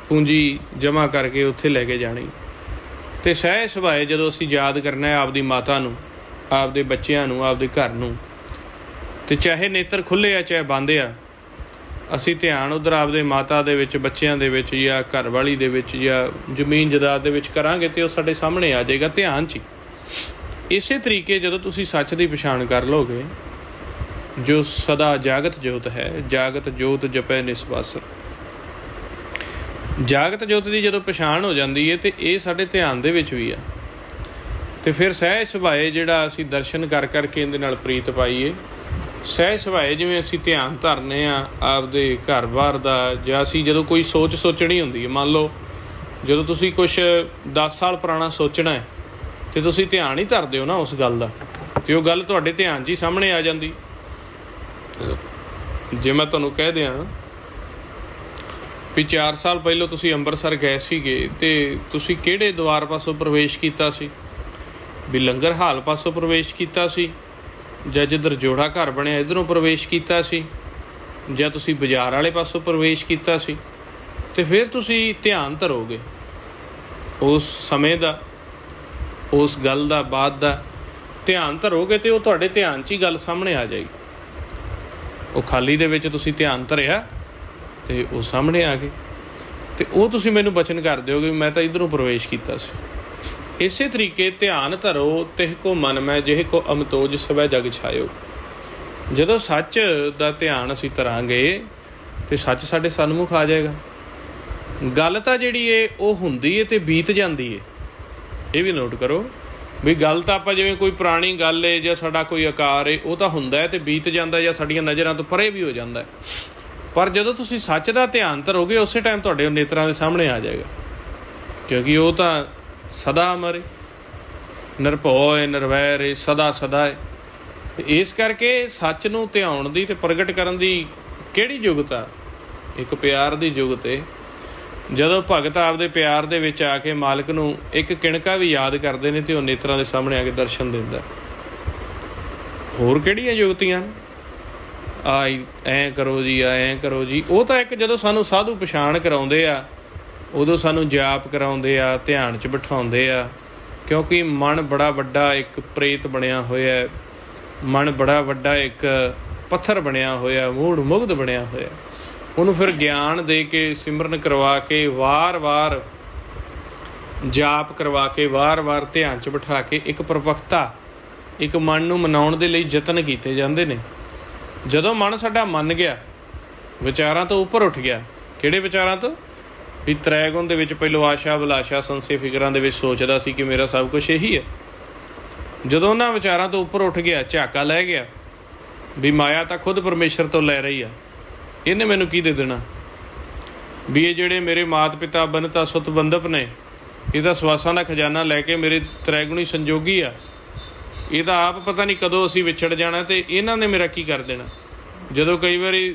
ਪੂੰਜੀ ਜਮ੍ਹਾਂ ਕਰਕੇ ਉੱਥੇ ਲੈ ਕੇ ਜਾਣੀ। ਅਤੇ ਸਹਿ ਸੁਭਾਏ ਜਦੋਂ ਅਸੀਂ ਯਾਦ ਕਰਨਾ ਹੈ ਆਪਦੀ ਮਾਤਾ ਨੂੰ, ਆਪਦੇ ਬੱਚਿਆਂ ਨੂੰ, ਆਪਦੇ ਘਰ ਨੂੰ, ਅਤੇ ਚਾਹੇ ਨੇਤਰ ਖੁੱਲ੍ਹੇ ਆ ਚਾਹੇ ਬੰਦ ਆ, ਅਸੀਂ ਧਿਆਨ ਉੱਧਰ ਆਪਦੇ ਮਾਤਾ ਦੇ ਵਿੱਚ, ਬੱਚਿਆਂ ਦੇ ਵਿੱਚ, ਜਾਂ ਘਰ ਵਾਲੀ ਦੇ ਵਿੱਚ, ਜਾਂ ਜ਼ਮੀਨ ਜਾਇਦਾਦ ਦੇ ਵਿੱਚ ਕਰਾਂਗੇ ਅਤੇ ਉਹ ਸਾਡੇ ਸਾਹਮਣੇ ਆ ਜਾਏਗਾ ਧਿਆਨ 'ਚ ਹੀ। ਇਸੇ ਤਰੀਕੇ ਜਦੋਂ ਤੁਸੀਂ ਸੱਚ ਦੀ ਪਛਾਣ ਕਰ ਲਓਗੇ, ਜੋ ਸਦਾ ਜਾਗਤ ਜੋਤ ਹੈ, ਜਾਗਤ ਜੋਤ ਜਪੈ ਨਿਸਵਾਸਰ, ਜਾਗਤ ਜੋਤ ਦੀ ਜਦੋਂ ਪਛਾਣ ਹੋ ਜਾਂਦੀ ਹੈ ਅਤੇ ਇਹ ਸਾਡੇ ਧਿਆਨ ਦੇ ਵਿੱਚ ਵੀ ਆ। ਅਤੇ ਫਿਰ ਸਹਿਜ ਸੁਭਾਏ ਜਿਹੜਾ ਅਸੀਂ ਦਰਸ਼ਨ ਕਰ ਕਰਕੇ ਇਹਦੇ ਨਾਲ ਪ੍ਰੀਤ ਪਾਈਏ, ਸਹਿਜ ਸੁਭਾਏ ਜਿਵੇਂ ਅਸੀਂ ਧਿਆਨ ਧਰਨੇ ਆ ਆਪਦੇ ਘਰ ਬਾਰ ਦਾ, ਜਾਂ ਅਸੀਂ ਜਦੋਂ ਕੋਈ ਸੋਚਣੀ ਹੁੰਦੀ ਹੈ, ਮੰਨ ਲਓ ਜਦੋਂ ਤੁਸੀਂ ਕੁਛ 10 ਸਾਲ ਪੁਰਾਣਾ ਸੋਚਣਾ ਹੈ ਅਤੇ ਤੁਸੀਂ ਧਿਆਨ ਹੀ ਧਰਦੇ ਹੋ ਨਾ ਉਸ ਗੱਲ ਦਾ, ਅਤੇ ਉਹ ਗੱਲ ਤੁਹਾਡੇ ਧਿਆਨ 'ਚ ਹੀ ਸਾਹਮਣੇ ਆ ਜਾਂਦੀ। ਜੇ ਮੈਂ ਤੁਹਾਨੂੰ ਕਹਿ ਦਿਆਂ ਵੀ 4 ਸਾਲ ਪਹਿਲਾਂ ਤੁਸੀਂ ਅੰਮ੍ਰਿਤਸਰ ਗਏ ਸੀਗੇ ਅਤੇ ਤੁਸੀਂ ਕਿਹੜੇ ਦੁਆਰ ਪਾਸੋਂ ਪ੍ਰਵੇਸ਼ ਕੀਤਾ ਸੀ, ਵੀ ਲੰਗਰ ਹਾਲ ਪਾਸੋਂ ਪ੍ਰਵੇਸ਼ ਕੀਤਾ ਸੀ, ਜਾਂ ਜਿੱਧਰ ਜੋੜਾ ਘਰ ਬਣਿਆ ਇੱਧਰੋਂ ਪ੍ਰਵੇਸ਼ ਕੀਤਾ ਸੀ, ਜਾਂ ਤੁਸੀਂ ਬਾਜ਼ਾਰ ਵਾਲੇ ਪਾਸੋਂ ਪ੍ਰਵੇਸ਼ ਕੀਤਾ ਸੀ। ਅਤੇ ਫਿਰ ਤੁਸੀਂ ਧਿਆਨ ਧਰੋਗੇ ਉਸ ਸਮੇਂ ਦਾ, ਉਸ ਗੱਲ ਦਾ, ਬਾਤ ਦਾ ਧਿਆਨ ਧਰੋਗੇ ਅਤੇ ਉਹ ਤੁਹਾਡੇ ਧਿਆਨ 'ਚ ਹੀ ਗੱਲ ਸਾਹਮਣੇ ਆ ਜਾਏਗੀ। ਉਹ ਖਾਲੀ ਦੇ ਵਿੱਚ ਤੁਸੀਂ ਧਿਆਨ ਧਰਿਆ ਅਤੇ ਉਹ ਸਾਹਮਣੇ ਆ ਗਏ, ਅਤੇ ਉਹ ਤੁਸੀਂ ਮੈਨੂੰ ਬਚਨ ਕਰ ਦਿਓਗੇ ਵੀ ਮੈਂ ਤਾਂ ਇੱਧਰੋਂ ਪ੍ਰਵੇਸ਼ ਕੀਤਾ ਸੀ। ਇਸੇ ਤਰੀਕੇ ਧਿਆਨ ਧਰੋ ਤਿਹ ਕੋ ਮਨ ਮੈਂ ਜਿਹ ਕੋ ਅਮਤੋਜ ਸਵੈ ਜਗ ਛਾਇਓ। ਜਦੋਂ ਸੱਚ ਦਾ ਧਿਆਨ ਅਸੀਂ ਧਰਾਂਗੇ ਅਤੇ ਸੱਚ ਸਾਡੇ ਸਨਮੁਖ ਆ ਜਾਏਗਾ। ਗੱਲ ਤਾਂ ਜਿਹੜੀ ਹੈ ਉਹ ਹੁੰਦੀ ਹੈ ਅਤੇ ਬੀਤ ਜਾਂਦੀ ਹੈ, ਇਹ ਵੀ ਨੋਟ ਕਰੋ ਵੀ ਗੱਲ ਤਾਂ ਆਪਾਂ ਜਿਵੇਂ ਕੋਈ ਪੁਰਾਣੀ ਗੱਲ ਹੈ ਜਾਂ ਸਾਡਾ ਕੋਈ ਆਕਾਰ ਹੈ ਉਹ ਤਾਂ ਹੁੰਦਾ ਹੈ ਅਤੇ ਬੀਤ ਜਾਂਦਾ ਜਾਂ ਸਾਡੀਆਂ ਨਜ਼ਰਾਂ ਤੋਂ ਪਰੇ ਵੀ ਹੋ ਜਾਂਦਾ। ਪਰ ਜਦੋਂ ਤੁਸੀਂ ਸੱਚ ਦਾ ਧਿਆਨ ਧਰੋਗੇ ਉਸੇ ਟਾਈਮ ਤੁਹਾਡੇ ਨੇਤਰਾਂ ਦੇ ਸਾਹਮਣੇ ਆ ਜਾਏਗਾ, ਕਿਉਂਕਿ ਉਹ ਤਾਂ ਸਦਾ ਅਮਰ ਹੈ, ਨਿਰਭਉ ਹੈ, ਨਿਰਵੈਰ ਹੈ, ਸਦਾ ਸਦਾ ਹੈ। ਅਤੇ ਇਸ ਕਰਕੇ ਸੱਚ ਨੂੰ ਧਿਆਉਣ ਦੀ ਅਤੇ ਪ੍ਰਗਟ ਕਰਨ ਦੀ ਕਿਹੜੀ ਜੁਗਤ ਆ, ਇੱਕ ਪਿਆਰ ਦੀ ਜੁਗਤ ਹੈ। ਜਦੋਂ ਭਗਤ ਆਪਦੇ ਪਿਆਰ ਦੇ ਵਿੱਚ ਆ ਕੇ ਮਾਲਕ ਨੂੰ ਇੱਕ ਕਿਣਕਾ ਵੀ ਯਾਦ ਕਰਦੇ ਨੇ ਅਤੇ ਉਹ ਨੇਤਰਾਂ ਦੇ ਸਾਹਮਣੇ ਆ ਕੇ ਦਰਸ਼ਨ ਦਿੰਦਾ। ਹੋਰ ਕਿਹੜੀਆਂ ਜੁਗਤੀਆਂ ਐਂ ਕਰੋ ਜੀ, ਐਂ ਕਰੋ ਜੀ, ਉਹ ਤਾਂ ਇੱਕ ਜਦੋਂ ਸਾਨੂੰ ਸਾਧੂ ਪਛਾਣ ਕਰਾਉਂਦੇ ਆ ਉਦੋਂ ਸਾਨੂੰ ਜਾਪ ਕਰਾਉਂਦੇ ਆ, ਧਿਆਨ 'ਚ ਬਿਠਾਉਂਦੇ ਆ, ਕਿਉਂਕਿ ਮਨ ਬੜਾ ਵੱਡਾ ਇੱਕ ਪ੍ਰੇਤ ਬਣਿਆ ਹੋਇਆ, ਮਨ ਬੜਾ ਵੱਡਾ ਇੱਕ ਪੱਥਰ ਬਣਿਆ ਹੋਇਆ, ਮੂੜ ਮੁਗਧ ਬਣਿਆ ਹੋਇਆ। ਉਹਨੂੰ ਫਿਰ ਗਿਆਨ ਦੇ ਕੇ, ਸਿਮਰਨ ਕਰਵਾ ਕੇ, ਵਾਰ-ਵਾਰ ਜਾਪ ਕਰਵਾ ਕੇ, ਵਾਰ-ਵਾਰ ਧਿਆਨ 'ਚ ਬਿਠਾ ਕੇ ਇੱਕ ਪ੍ਰਪੱਕਤਾ, ਇੱਕ ਮਨ ਨੂੰ ਮਨਾਉਣ ਦੇ ਲਈ ਯਤਨ ਕੀਤੇ ਜਾਂਦੇ ਨੇ। ਜਦੋਂ ਮਨ ਸਾਡਾ ਮੰਨ ਗਿਆ, ਵਿਚਾਰਾਂ ਤੋਂ ਉੱਪਰ ਉੱਠ ਗਿਆ, ਕਿਹੜੇ ਵਿਚਾਰਾਂ ਤੋਂ, ਵੀ ਤ੍ਰੈਗੁਣ ਦੇ ਵਿੱਚ ਪਹਿਲੋਂ ਆਸ਼ਾ ਅਭਿਲਾਸ਼ਾ ਸੰਸ਼ੇ ਫਿਕਰਾਂ ਦੇ ਵਿੱਚ ਸੋਚਦਾ ਸੀ ਕਿ ਮੇਰਾ ਸਭ ਕੁਛ ਇਹੀ ਹੈ। ਜਦੋਂ ਉਹਨਾਂ ਵਿਚਾਰਾਂ ਤੋਂ ਉੱਪਰ ਉੱਠ ਗਿਆ, ਝਾਕਾ ਲੈ ਗਿਆ ਵੀ ਮਾਇਆ ਤਾਂ ਖੁਦ ਪਰਮੇਸ਼ਰ ਤੋਂ ਲੈ ਰਹੀ ਆ, ਇਹਨੇ ਮੈਨੂੰ ਕੀ ਦੇ ਦੇਣਾ, ਵੀ ਇਹ ਜਿਹੜੇ ਮੇਰੇ ਮਾਤਾ ਪਿਤਾ ਬਨਤਾ ਸੁਤ ਬੰਧਪ ਨੇ, ਇਹ ਤਾਂ ਸਵਾਸਾਂ ਦਾ ਖਜ਼ਾਨਾ ਲੈ ਕੇ ਮੇਰੇ ਤ੍ਰੈਗੁਣੀ ਸੰਜੋਗੀ ਆ, ਇਹ ਤਾਂ ਆਪ ਪਤਾ ਨਹੀਂ ਕਦੋਂ ਅਸੀਂ ਵਿਛੜ ਜਾਣਾ ਅਤੇ ਇਹਨਾਂ ਨੇ ਮੇਰਾ ਕੀ ਕਰ ਦੇਣਾ। ਜਦੋਂ ਕਈ ਵਾਰੀ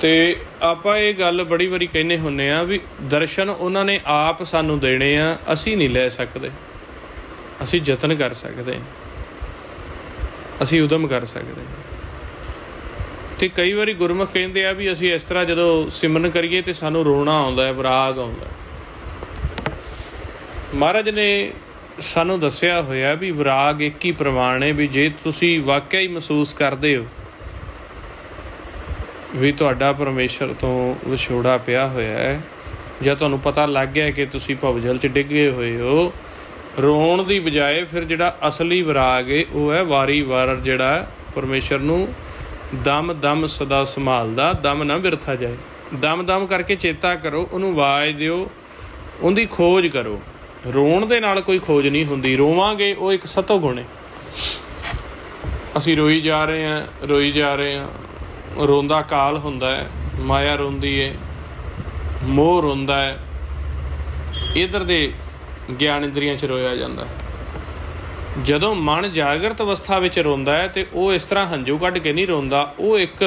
ਤੇ ਆਪਾਂ ਇਹ ਗੱਲ ਬੜੀ ਵਾਰੀ ਕਹਿੰਦੇ ਹੁੰਦੇ ਆ ਵੀ ਦਰਸ਼ਨ ਉਹਨਾਂ ਨੇ ਆਪ ਸਾਨੂੰ ਦੇਣੇ ਆ, ਅਸੀਂ ਨਹੀਂ ਲੈ ਸਕਦੇ। ਅਸੀਂ ਯਤਨ ਕਰ ਸਕਦੇ, ਅਸੀਂ ਉਦਮ ਕਰ ਸਕਦੇ। ਤੇ ਕਈ ਵਾਰੀ ਗੁਰਮੁਖ ਕਹਿੰਦੇ ਆ ਵੀ ਅਸੀਂ ਇਸ ਤਰ੍ਹਾਂ ਜਦੋਂ ਸਿਮਰਨ ਕਰੀਏ ਤੇ ਸਾਨੂੰ ਰੋਣਾ ਆਉਂਦਾ, ਵਿਰਾਗ ਆਉਂਦਾ। ਮਹਾਰਾਜ ਨੇ ਸਾਨੂੰ ਦੱਸਿਆ ਹੋਇਆ ਵੀ ਵਿਰਾਗ ਇੱਕ ਹੀ ਪ੍ਰਵਾਨ ਹੈ, ਵੀ ਜੇ ਤੁਸੀਂ ਵਾਕਿਆ ਹੀ ਮਹਿਸੂਸ ਕਰਦੇ ਹੋ ਵੀ ਤੁਹਾਡਾ ਪਰਮੇਸ਼ਰ ਤੋਂ ਵਿਛੋੜਾ ਪਿਆ ਹੋਇਆ ਹੈ, ਜਾਂ ਤੁਹਾਨੂੰ ਪਤਾ ਲੱਗ ਗਿਆ ਕਿ ਤੁਸੀਂ ਭਵਜਲ 'ਚ ਡਿੱਗੇ ਹੋਏ ਹੋ, ਰੋਣ ਦੀ ਬਜਾਏ ਫਿਰ ਜਿਹੜਾ ਅਸਲੀ ਵਿਰਾਗ ਹੈ ਉਹ ਹੈ ਵਾਰੀ ਵਾਰ ਜਿਹੜਾ ਪਰਮੇਸ਼ਰ ਨੂੰ ਦਮ ਦਮ ਸਦਾ ਸੰਭਾਲਦਾ, ਦਮ ਨਾ ਬਿਰਥਾ ਜਾਏ। ਦਮ ਦਮ ਕਰਕੇ ਚੇਤਾ ਕਰੋ, ਉਹਨੂੰ ਆਵਾਜ਼ ਦਿਓ, ਉਹਦੀ ਖੋਜ ਕਰੋ। ਰੋਣ ਦੇ ਨਾਲ ਕੋਈ ਖੋਜ ਨਹੀਂ ਹੁੰਦੀ। ਰੋਵਾਂਗੇ ਉਹ ਇੱਕ ਸਤੋ ਗੁਣ ਹੈ। ਅਸੀਂ ਰੋਈ ਜਾ ਰਹੇ ਹਾਂ, ਰੋਈ ਜਾ ਰਹੇ ਹਾਂ। ਰੋਂਦਾ ਕਾਲ ਹੁੰਦਾ ਹੈ, ਮਾਇਆ ਰੋਂਦੀ ਹੈ, ਮੋਹ ਰੋਂਦਾ ਹੈ। ਇੱਧਰ ਦੇ ਗਿਆਨ ਇੰਦਰੀਆਂ 'ਚ ਰੋਇਆ ਜਾਂਦਾ। ਜਦੋਂ ਮਨ ਜਾਗਰਤ ਅਵਸਥਾ ਵਿੱਚ ਰੋਂਦਾ ਹੈ ਤੇ ਉਹ ਇਸ ਤਰ੍ਹਾਂ ਹੰਝੂ ਕੱਢ ਕੇ ਨਹੀਂ ਰੋਂਦਾ, ਉਹ ਇੱਕ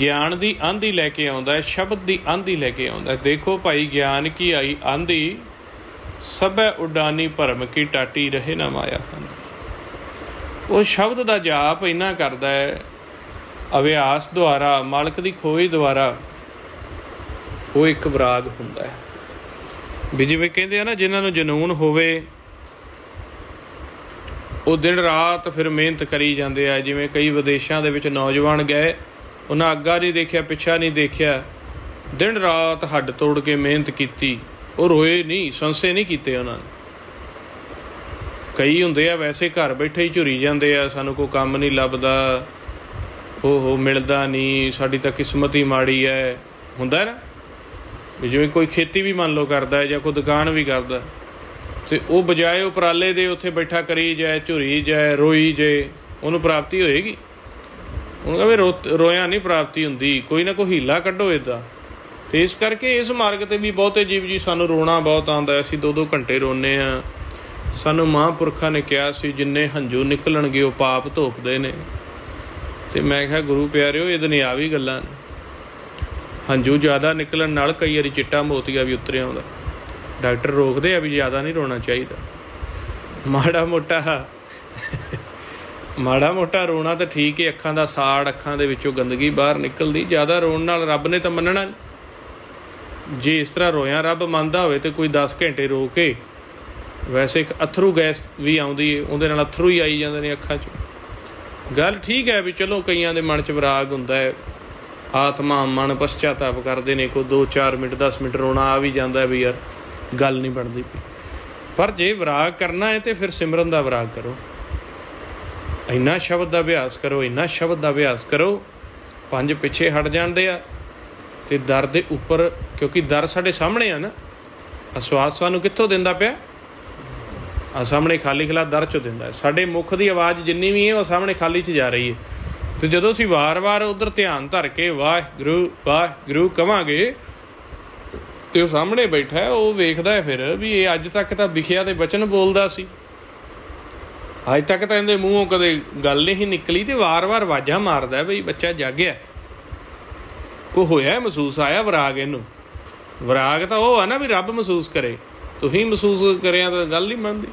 ਗਿਆਨ ਦੀ ਆਂਧੀ ਲੈ ਕੇ ਆਉਂਦਾ ਹੈ, ਸ਼ਬਦ ਦੀ ਆਂਧੀ ਲੈ ਕੇ ਆਉਂਦਾ। ਦੇਖੋ ਭਾਈ, ਗਿਆਨ ਕੀ ਆਈ ਆਂਧੀ, ਸਭੈ ਉਡਾਨੀ ਭਰਮ ਕੀ ਟਾਟੀ ਰਹੇ ਨਾ ਮਾਇਆ ਹਨ। ਉਹ ਸ਼ਬਦ ਦਾ ਜਾਪ ਇੰਨਾ ਕਰਦਾ ਹੈ ਅਭਿਆਸ ਦੁਆਰਾ, ਮਾਲਕ ਦੀ ਖੋਜ ਦੁਆਰਾ, ਉਹ ਇੱਕ ਵਿਰਾਗ ਹੁੰਦਾ ਹੈ। ਵੀ ਜਿਵੇਂ ਕਹਿੰਦੇ ਆ ਨਾ, ਜਿਹਨਾਂ ਨੂੰ ਜਨੂੰਨ ਹੋਵੇ ਉਹ ਦਿਨ ਰਾਤ ਫਿਰ ਮਿਹਨਤ ਕਰੀ ਜਾਂਦੇ ਆ। ਜਿਵੇਂ ਕਈ ਵਿਦੇਸ਼ਾਂ ਦੇ ਵਿੱਚ ਨੌਜਵਾਨ ਗਏ, ਉਹਨਾਂ ਅੱਗਾ ਨਹੀਂ ਦੇਖਿਆ, ਪਿੱਛਾ ਨਹੀਂ ਦੇਖਿਆ, ਦਿਨ ਰਾਤ ਹੱਡ ਤੋੜ ਕੇ ਮਿਹਨਤ ਕੀਤੀ। ਉਹ ਰੋਏ ਨਹੀਂ, ਸੰਸੇ ਨਹੀਂ ਕੀਤੇ ਉਹਨਾਂ ਨੇ। ਕਈ ਹੁੰਦੇ ਆ ਵੈਸੇ ਘਰ ਬੈਠੇ ਹੀ ਝੁਰੀ ਜਾਂਦੇ ਆ, ਸਾਨੂੰ ਕੋਈ ਕੰਮ ਨਹੀਂ ਲੱਭਦਾ, ਉਹ ਮਿਲਦਾ ਨਹੀਂ, ਸਾਡੀ ਤਾਂ ਕਿਸਮਤ ਹੀ ਮਾੜੀ ਹੈ। ਹੁੰਦਾ ਨਾ ਵੀ ਜਿਵੇਂ ਕੋਈ ਖੇਤੀ ਵੀ ਮੰਨ ਲਓ ਕਰਦਾ ਜਾਂ ਕੋਈ ਦੁਕਾਨ ਵੀ ਕਰਦਾ, ਅਤੇ ਉਹ ਬਜਾਏ ਉਪਰਾਲੇ ਦੇ ਉੱਥੇ ਬੈਠਾ ਕਰੀ ਜਾਏ, ਝੁਰੀ ਜਾਏ, ਰੋਈ ਜਾਏ, ਉਹਨੂੰ ਪ੍ਰਾਪਤੀ ਹੋਏਗੀ? ਉਹਨੂੰ ਕਹੇ ਰੋਇਆਂ ਨਹੀਂ ਪ੍ਰਾਪਤੀ ਹੁੰਦੀ, ਕੋਈ ਨਾ ਕੋਈ ਹੀਲਾ ਕੱਢੋ ਇੱਦਾਂ। ਅਤੇ ਇਸ ਕਰਕੇ ਇਸ ਮਾਰਗ 'ਤੇ ਵੀ ਬਹੁਤੇ ਜੀਵ ਜੀ ਸਾਨੂੰ ਰੋਣਾ ਬਹੁਤ ਆਉਂਦਾ। ਅਸੀਂ 2-2 ਘੰਟੇ ਰੋਂਦੇ ਹਾਂ। ਸਾਨੂੰ ਮਹਾਂਪੁਰਖਾਂ ਨੇ ਕਿਹਾ ਸੀ ਜਿੰਨੇ ਹੰਝੂ ਨਿਕਲਣਗੇ ਉਹ ਪਾਪ ਧੋਪਦੇ ਨੇ। ਅਤੇ ਮੈਂ ਕਿਹਾ ਗੁਰੂ ਪਿਆਰਿਓ, ਇਹ ਦੁਨਿਆਵੀ ਗੱਲਾਂ ਨੇ। ਹੰਝੂ ਜ਼ਿਆਦਾ ਨਿਕਲਣ ਨਾਲ ਕਈ ਵਾਰੀ ਚਿੱਟਾ ਮੋਤੀਆ ਵੀ ਉਤਰਿਆ ਆਉਂਦਾ। ਡਾਕਟਰ ਰੋਕਦੇ ਆ ਵੀ ਜ਼ਿਆਦਾ ਨਹੀਂ ਰੋਣਾ ਚਾਹੀਦਾ। ਮਾੜਾ ਮੋਟਾ ਰੋਣਾ ਤਾਂ ਠੀਕ ਹੈ, ਅੱਖਾਂ ਦਾ ਸਾੜ, ਅੱਖਾਂ ਦੇ ਵਿੱਚੋਂ ਗੰਦਗੀ ਬਾਹਰ ਨਿਕਲਦੀ। ਜ਼ਿਆਦਾ ਰੋਣ ਨਾਲ ਰੱਬ ਨੇ ਤਾਂ ਮੰਨਣਾ ਨਹੀਂ। ਜੇ ਇਸ ਤਰ੍ਹਾਂ ਰੋਇਆਂ ਰੱਬ ਮੰਨਦਾ ਹੋਵੇ ਤਾਂ ਕੋਈ 10 ਘੰਟੇ ਰੋ ਕੇ, ਵੈਸੇ ਇੱਕ ਅਥਰੂ ਗੈਸ ਵੀ ਆਉਂਦੀ ਹੈ, ਉਹਦੇ ਨਾਲ ਅਥਰੂ ਹੀ ਆਈ ਜਾਂਦੇ ਨੇ ਅੱਖਾਂ 'ਚ। ਗੱਲ ਠੀਕ ਹੈ ਵੀ ਚਲੋ ਕਈਆਂ ਦੇ ਮਨ 'ਚ ਵਿਰਾਗ ਹੁੰਦਾ ਹੈ, ਆਤਮਾ ਮਨ ਪਛਚਾਤਾਪ ਕਰਦੇ ਨੇ, ਕੋਈ 2-4 ਮਿੰਟ 10 ਮਿੰਟ ਰੋਣਾ ਆ ਵੀ ਜਾਂਦਾ ਵੀ ਯਾਰ ਗੱਲ ਨਹੀਂ ਬਣਦੀ ਪਈ। ਪਰ ਜੇ ਵਿਰਾਗ ਕਰਨਾ ਹੈ ਤਾਂ ਫਿਰ ਸਿਮਰਨ ਦਾ ਵਿਰਾਗ ਕਰੋ, ਇੰਨਾ ਸ਼ਬਦ ਦਾ ਅਭਿਆਸ ਕਰੋ, ਇੰਨਾ ਸ਼ਬਦ ਦਾ ਅਭਿਆਸ ਕਰੋ, 5 ਪਿੱਛੇ ਹਟ ਜਾਂਦੇ ਆ। ਅਤੇ ਦਰ ਦੇ ਉੱਪਰ, ਕਿਉਂਕਿ ਦਰ ਸਾਡੇ ਸਾਹਮਣੇ ਆ ਨਾ, ਆਸਵਾਸ ਸਾਨੂੰ ਕਿੱਥੋਂ ਦਿੰਦਾ ਪਿਆ? ਆ ਸਾਹਮਣੇ ਖਾਲੀ ਖਲਾ ਦਰ 'ਚੋਂ ਦਿੰਦਾ ਹੈ। ਸਾਡੇ ਮੁੱਖ ਦੀ ਆਵਾਜ਼ ਜਿੰਨੀ ਵੀ ਹੈ ਉਹ ਸਾਹਮਣੇ ਖਾਲੀ 'ਚ ਜਾ ਰਹੀ ਹੈ। ਅਤੇ ਜਦੋਂ ਅਸੀਂ ਵਾਰ-ਵਾਰ ਉੱਧਰ ਧਿਆਨ ਧਰ ਕੇ ਵਾਹਿਗੁਰੂ ਵਾਹਿਗੁਰੂ ਕਹਾਂਗੇ ਅਤੇ ਉਹ ਸਾਹਮਣੇ ਬੈਠਾ, ਉਹ ਵੇਖਦਾ ਹੈ ਫਿਰ ਵੀ ਇਹ ਅੱਜ ਤੱਕ ਤਾਂ ਵਿਖਿਆ ਦੇ ਬਚਨ ਬੋਲਦਾ ਸੀ, ਅੱਜ ਤੱਕ ਤਾਂ ਇਹਦੇ ਮੂੰਹੋਂ ਕਦੇ ਗੱਲ ਨਹੀਂ ਨਿਕਲੀ, ਅਤੇ ਵਾਰ-ਵਾਰ ਆਵਾਜ਼ਾਂ ਮਾਰਦਾ ਬਈ ਬੱਚਾ ਜਾਗਿਆ, ਕੋਈ ਹੋਇਆ ਮਹਿਸੂਸ ਆਇਆ ਵਿਰਾਗ। ਇਹਨੂੰ ਵਿਰਾਗ ਤਾਂ ਉਹ ਆ ਨਾ ਵੀ ਰੱਬ ਮਹਿਸੂਸ ਕਰੇ, ਤੁਸੀਂ ਮਹਿਸੂਸ ਕਰਿਆ ਤਾਂ ਗੱਲ ਨਹੀਂ ਬਣਦੀ।